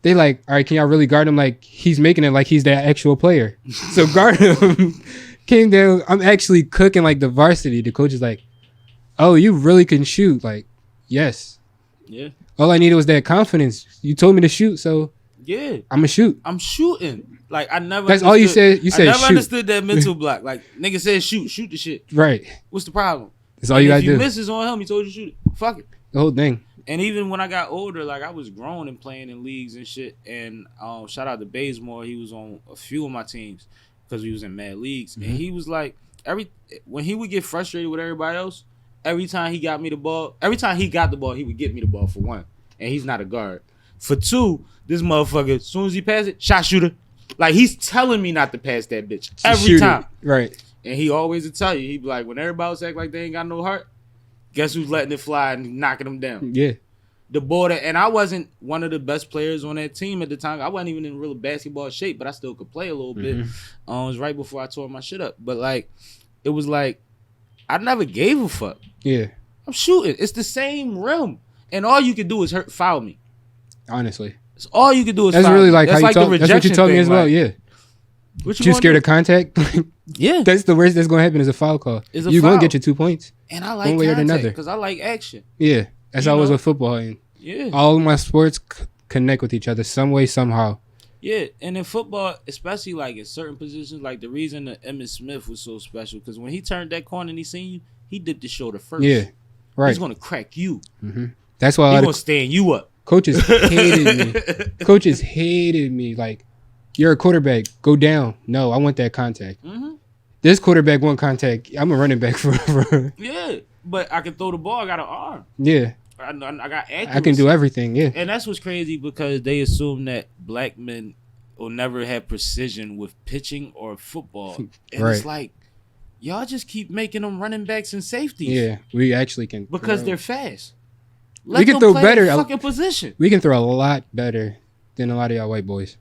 They like, all right, can y'all really guard him like he's making it like he's the actual player? So guard him. Came down. I'm actually cooking like the varsity. The coach is like, oh, you really can shoot. Like, yes. Yeah. All I needed was that confidence. You told me to shoot, so yeah, I'm going to shoot. I'm shooting. Like, I never That's all you said. You said I never shoot. understood that mental block. Like, nigga said shoot the shit. Right. What's the problem? That's all you got to do. If you miss, it's on him. He told you to shoot it. Fuck it. The whole thing. And even when I got older, like, I was grown and playing in leagues and shit. And shout out to Bazemore. He was on a few of my teams because we was in mad leagues. And he was like, when he would get frustrated with everybody else, every time he got the ball, he would get me the ball for one. And he's not a guard. For two, this motherfucker, as soon as he passed it, shot shooter. Like, he's telling me not to pass that bitch every time. Right. And he always would tell you, he'd be like, when everybody else act like they ain't got no heart, guess who's letting it fly and knocking them down? Yeah. The boy and I wasn't one of the best players on that team at the time. I wasn't even in real basketball shape, but I still could play a little bit. It was right before I tore my shit up. But, like, it was like, I never gave a fuck. Yeah. I'm shooting. It's the same rim. And all you can do is foul me. Honestly. It's all you can do is that's foul really me. like That's how you like talk. the That's what you told me thing, as well. like, Yeah. What You scared of contact? Yeah. That's the worst that's going to happen is a foul call. You're going to get your 2 points. And I like one way or contact another. because I like action. Yeah. That's You how it was know? with football. And Yeah. all of my sports, connect with each other some way, somehow. Yeah, and in football, especially like in certain positions, like the reason that Emmitt Smith was so special, because when he turned that corner and he seen you, he dipped his shoulder first. Yeah, right. He's gonna crack you. That's why He's gonna stand you up. coaches hated me. Coaches hated me. Like, you're a quarterback, go down. No, I want that contact. This quarterback want contact. I'm a running back forever. Yeah, but I can throw the ball. I got an arm. Yeah, I got accuracy. I can do everything. Yeah, And that's what's crazy because they assume that black men will never have precision with pitching or football. And Right. it's like, y'all just keep making them running backs and safeties. yeah. We actually can Because throw. they're fast. We can them throw play better. their fucking position. We can throw a lot better than a lot of y'all white boys.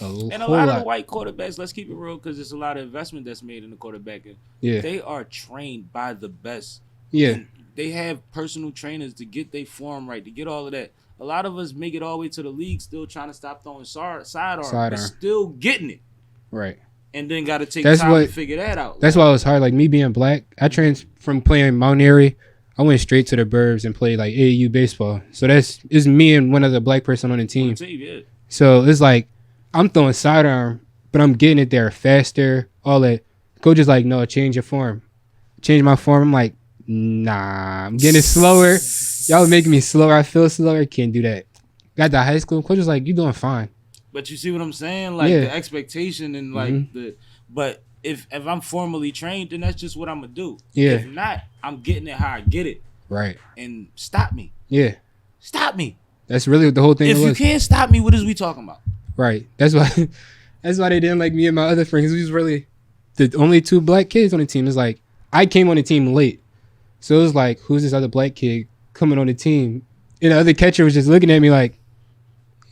And a whole lot of the white quarterbacks, let's keep it real, because there's a lot of investment that's made in the quarterback. Yeah, They are trained by the best. yeah, And they have personal trainers to get their form right, to get all of that. A lot of us make it all the way to the league, still trying to stop throwing sidearm, but Sidearm. still getting it. right. And then got to take That's time what- to figure that out. That's why it was hard. Like, me being black, I from playing Mount Airy, I went straight to the burbs and played like AAU baseball. So it's me and one other black person on the team. Yeah. So it's like I'm throwing sidearm, but I'm getting it there faster. All that. Coach is like, no, change your form. Change my form. I'm like, nah, I'm getting slower. Y'all making me slower. I feel slower. Can't do that. Got to high school. Coach was like, you doing fine. But you see what I'm saying? Like Yeah. the expectation and like but if I'm formally trained, then that's just what I'm gonna do. Yeah. If not, I'm getting it how I get it. Right. And stop me. Yeah. Stop me. That's really what the whole thing If was. you can't stop me, what is we talking about? Right. That's why they didn't like me and my other friends. We was really the only two black kids on the team. It's like I came on the team late. So it was like, who's this other black kid coming on the team? And the other catcher was just looking at me like,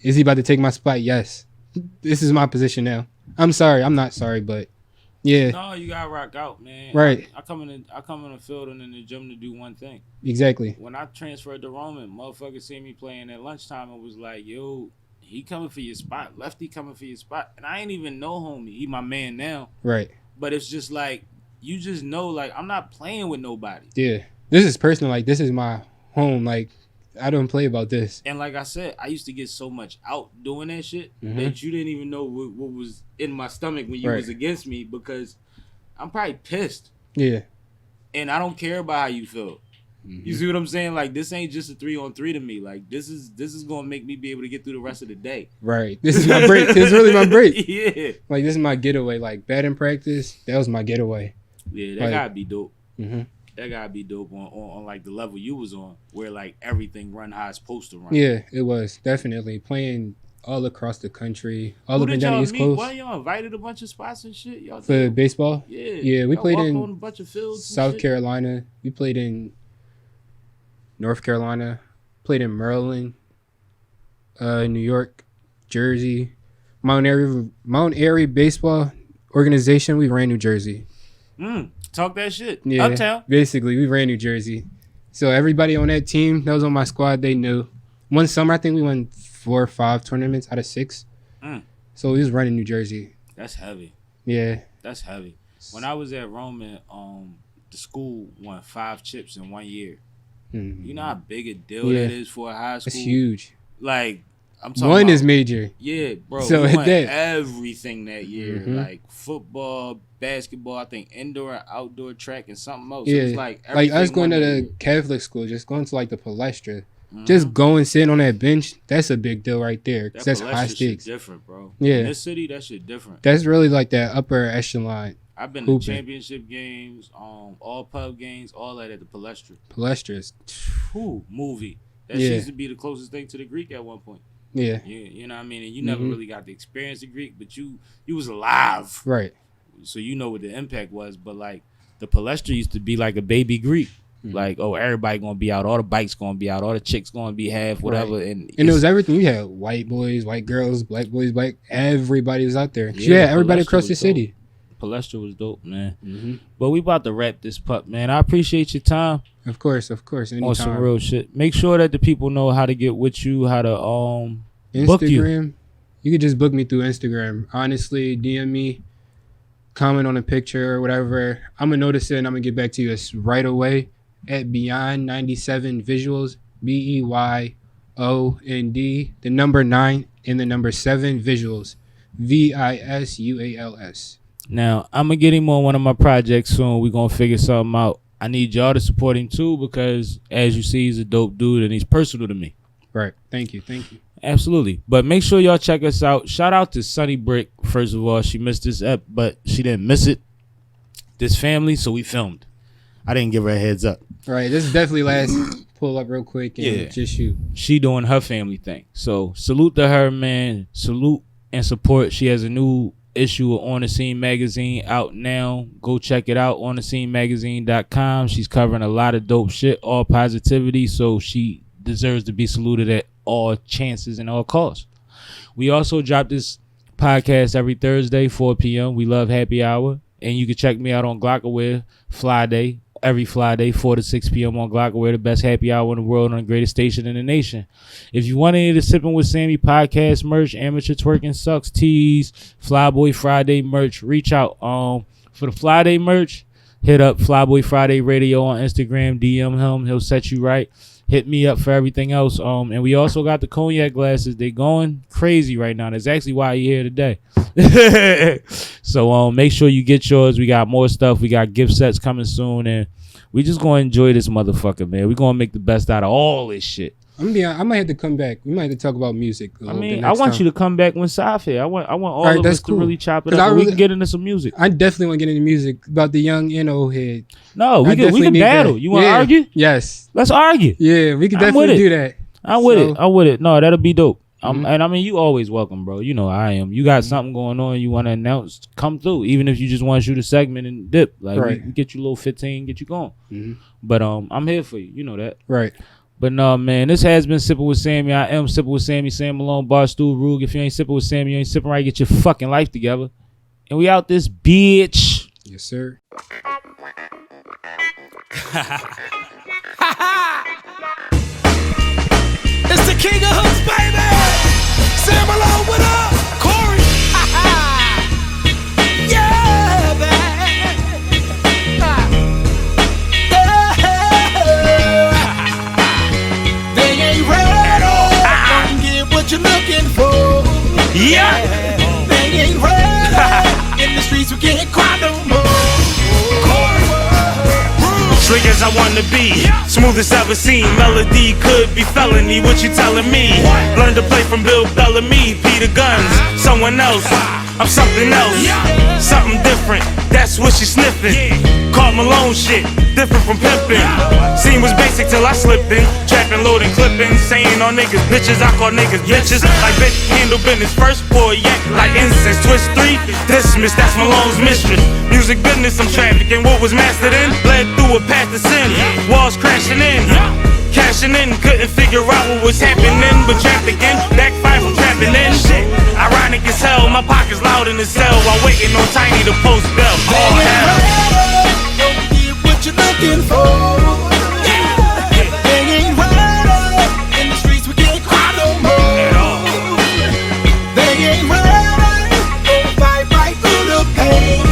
is he about to take my spot? Yes. This is my position now. I'm sorry. I'm not sorry, but yeah. No, you gotta rock out, man. Right. I come in the field and in the gym to do one thing. Exactly. When I transferred to Roman, motherfuckers see me playing at lunchtime and was like, yo, he coming for your spot. Lefty coming for your spot. And I ain't even know homie. He my man now. Right. But it's just like, you just know, like, I'm not playing with nobody. Yeah. This is personal. Like, this is my home. Like, I don't play about this. And like I said, I used to get so much out doing that shit that you didn't even know what was in my stomach when you was against me, because I'm probably pissed. Yeah. And I don't care about how you feel. You see what I'm saying? Like, this ain't just a 3-on-3 to me. Like, this is gonna make me be able to get through the rest of the day. Right. This is my break. This is really my break. Yeah. Like, this is my getaway. Like, batting practice, that was my getaway. Yeah, that Like, gotta be dope. Mm-hmm. That gotta be dope on like the level you was on, where like everything run how it's supposed to run. Yeah, it was definitely playing all across the country, all Who up and did down the y'all East meet? Coast. Why y'all invited a bunch of spots and shit? Y'all For did? baseball. Yeah. Yeah, we Y'all played walked in on a bunch of fields. and South shit? Carolina. We played in North Carolina. Played in Maryland, New York, Jersey, Mount Airy baseball organization. We ran New Jersey. Talk that shit. Yeah, Uptown. basically, we ran New Jersey. So everybody on that team that was on my squad, they knew. One summer, I think we won 4 or 5 tournaments out of 6. So we was running New Jersey. That's heavy. Yeah. That's heavy. When I was at Roman, the school won 5 chips in 1 year. You know how big a deal that is for a high school? It's huge. Like, I'm talking One about, is major. Yeah, bro. So we won that- everything that year. Like football, basketball, I think indoor and outdoor track and something else. Yeah. It was like Like, I was everything going to won that the year. Catholic school, just going to like the Palestra. Just going, sitting on that bench, that's a big deal right there. 'Cause that's Palestra high shit stakes. different, bro. Yeah. In this city, that shit different. That's really like that upper echelon. I've been hooping. to championship games, all pub games, all that at the Palestra. Palestras. Whew, movie. That Yeah. used to be the closest thing to the Greek at one point. Yeah. You know what I mean? And you never really got to experience the Greek, but you was alive. Right. So you know what the impact was. But like the Palestra used to be like a baby Greek. Like, oh, everybody gonna be out, all the bikes gonna be out, all the chicks gonna be half, whatever. Right. And it was everything. You had white boys, white girls, black boys, black. Everybody was out there. Yeah, Yeah, everybody Palestra across the was city. Palestra was dope, man. But we about to wrap this pup, man. I appreciate your time Of course. Anytime. on some real shit. Make sure that the people know how to get with you, how to book you. Instagram. You could just book me through Instagram. Honestly, DM me, comment on a picture or whatever. I'm gonna notice it and I'm gonna get back to you right away at Beyond 97 Visuals. the number 9 and the number 7 visuals, VISUALS. Now, I'm going to get him on one of my projects soon. We're going to figure something out. I need y'all to support him too because, as you see, he's a dope dude and he's personal to me. Right. Thank you. Absolutely. But make sure y'all check us out. Shout out to Sunny Brick, first of all. She missed this ep, but she didn't miss it. This family, so we filmed. I didn't give her a heads up. Right. This is definitely last pull up real quick and just shoot. She doing her family thing. So salute to her, man. Salute and support. She has a new issue of On the Scene magazine out now. Go check it out, onthescenemagazine.com. She's covering a lot of dope shit, all positivity, so she deserves to be saluted at all chances and all costs. We also drop this podcast every Thursday, 4 p.m. We love happy hour, and you can check me out on Glocawear Friday, every Friday, 4 to 6 p.m. on Glocawear, the best happy hour in the world on the greatest station in the nation. If you want any of the Sippin' with Sammie podcast merch, Amateur Twerking Sucks tees, Flyboy Friday merch, reach out. For the Friday merch, hit up Flyboy Friday Radio on Instagram, DM him, he'll set you right. Hit me up for everything else. And we also got the cognac glasses. They going crazy right now. That's actually why you're here today. So make sure you get yours. We got more stuff. We got gift sets coming soon, and we just gonna enjoy this motherfucker, man. We gonna make the best out of all this shit. I might have to come back. We might have to talk about music. I want you to come back when Saf here. I want all of us to really chop it up. We can get into some music. I definitely want to get into music about the young head. No, we can battle. That. You want to argue? Yes. Let's argue. Yeah, we can definitely do that. I'm with it. No, that'll be dope. And I mean, you always welcome, bro. You know I am. You got something going on you want to announce, come through. Even if you just want to shoot a segment and dip. Like, we get you a little 15, get you going. But I'm here for you. You know that. Right. But no, man, this has been Sippin' with Sammie. I am Sippin' with Sammie, Sam Malone, Barstool, Rug. If you ain't sipping with Sammie, you ain't sipping right. Get your fucking life together. And we out this bitch. Yes, sir. It's the king of hooks, baby. Sam Malone, what up? Corey. Yeah, man. They ain't ready. Don't get what you're looking for. Yeah. They ain't ready. In the streets we can't cry no more. Slick as I wanna be, smooth as ever seen. Melody could be felony, what you telling me? Learn to play from Bill Bellamy, Peter Guns, someone else. I'm something else, something different. That's what she sniffing. Caught Malone shit, different from pimping. Scene was basic till I slipped in. Trapping, loading, clipping, saying all niggas bitches. I call niggas bitches. Like bitch, handle business first, boy, yak like incense. Twist 3, dismiss, that's Malone's mistress. Music business, I'm trafficking. What was mastered in, led through a path to sin. Walls crashing in, cashing in. Couldn't figure out what was happening, but trapped again. Backfire from trapping in. Ironic as hell, my pocket's loud in the cell while waiting on Tiny to post bell. Oh hell. Don't get what you're looking for. They ain't ready. In the streets we can't cry no more. They ain't ready. Don't fight right through the pain.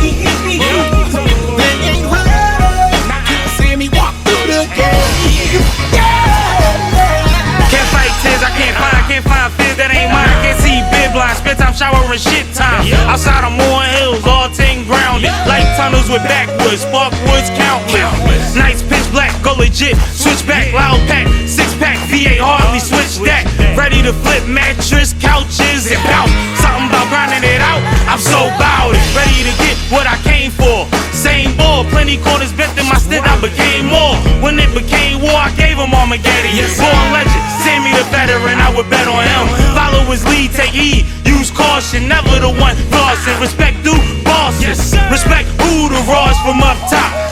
They ain't ready. Can't see me walk through the gate. Can't fight tears, I can't find fears that ain't mine. Can't see big blind, spend time showering shit time. Outside I'm on hills, all 10 grounded. Like tunnels with backwoods, spark woods countless. Nights pitch black, go legit, switch back, loud pack, 6-pack, V8 hardly switch that. Ready to flip mattress, couches, and pout. Something about grinding it out, I'm so bout it. Ready to get what I came for. Same ball, plenty corners bent in my stint, I became more. When it became war, I gave him Armageddon. Born legend, Sammie the veteran, I would bet on him. Follow his lead, take heed, use caution, never the one flossing. Respect due bosses, respect who the raws from up top.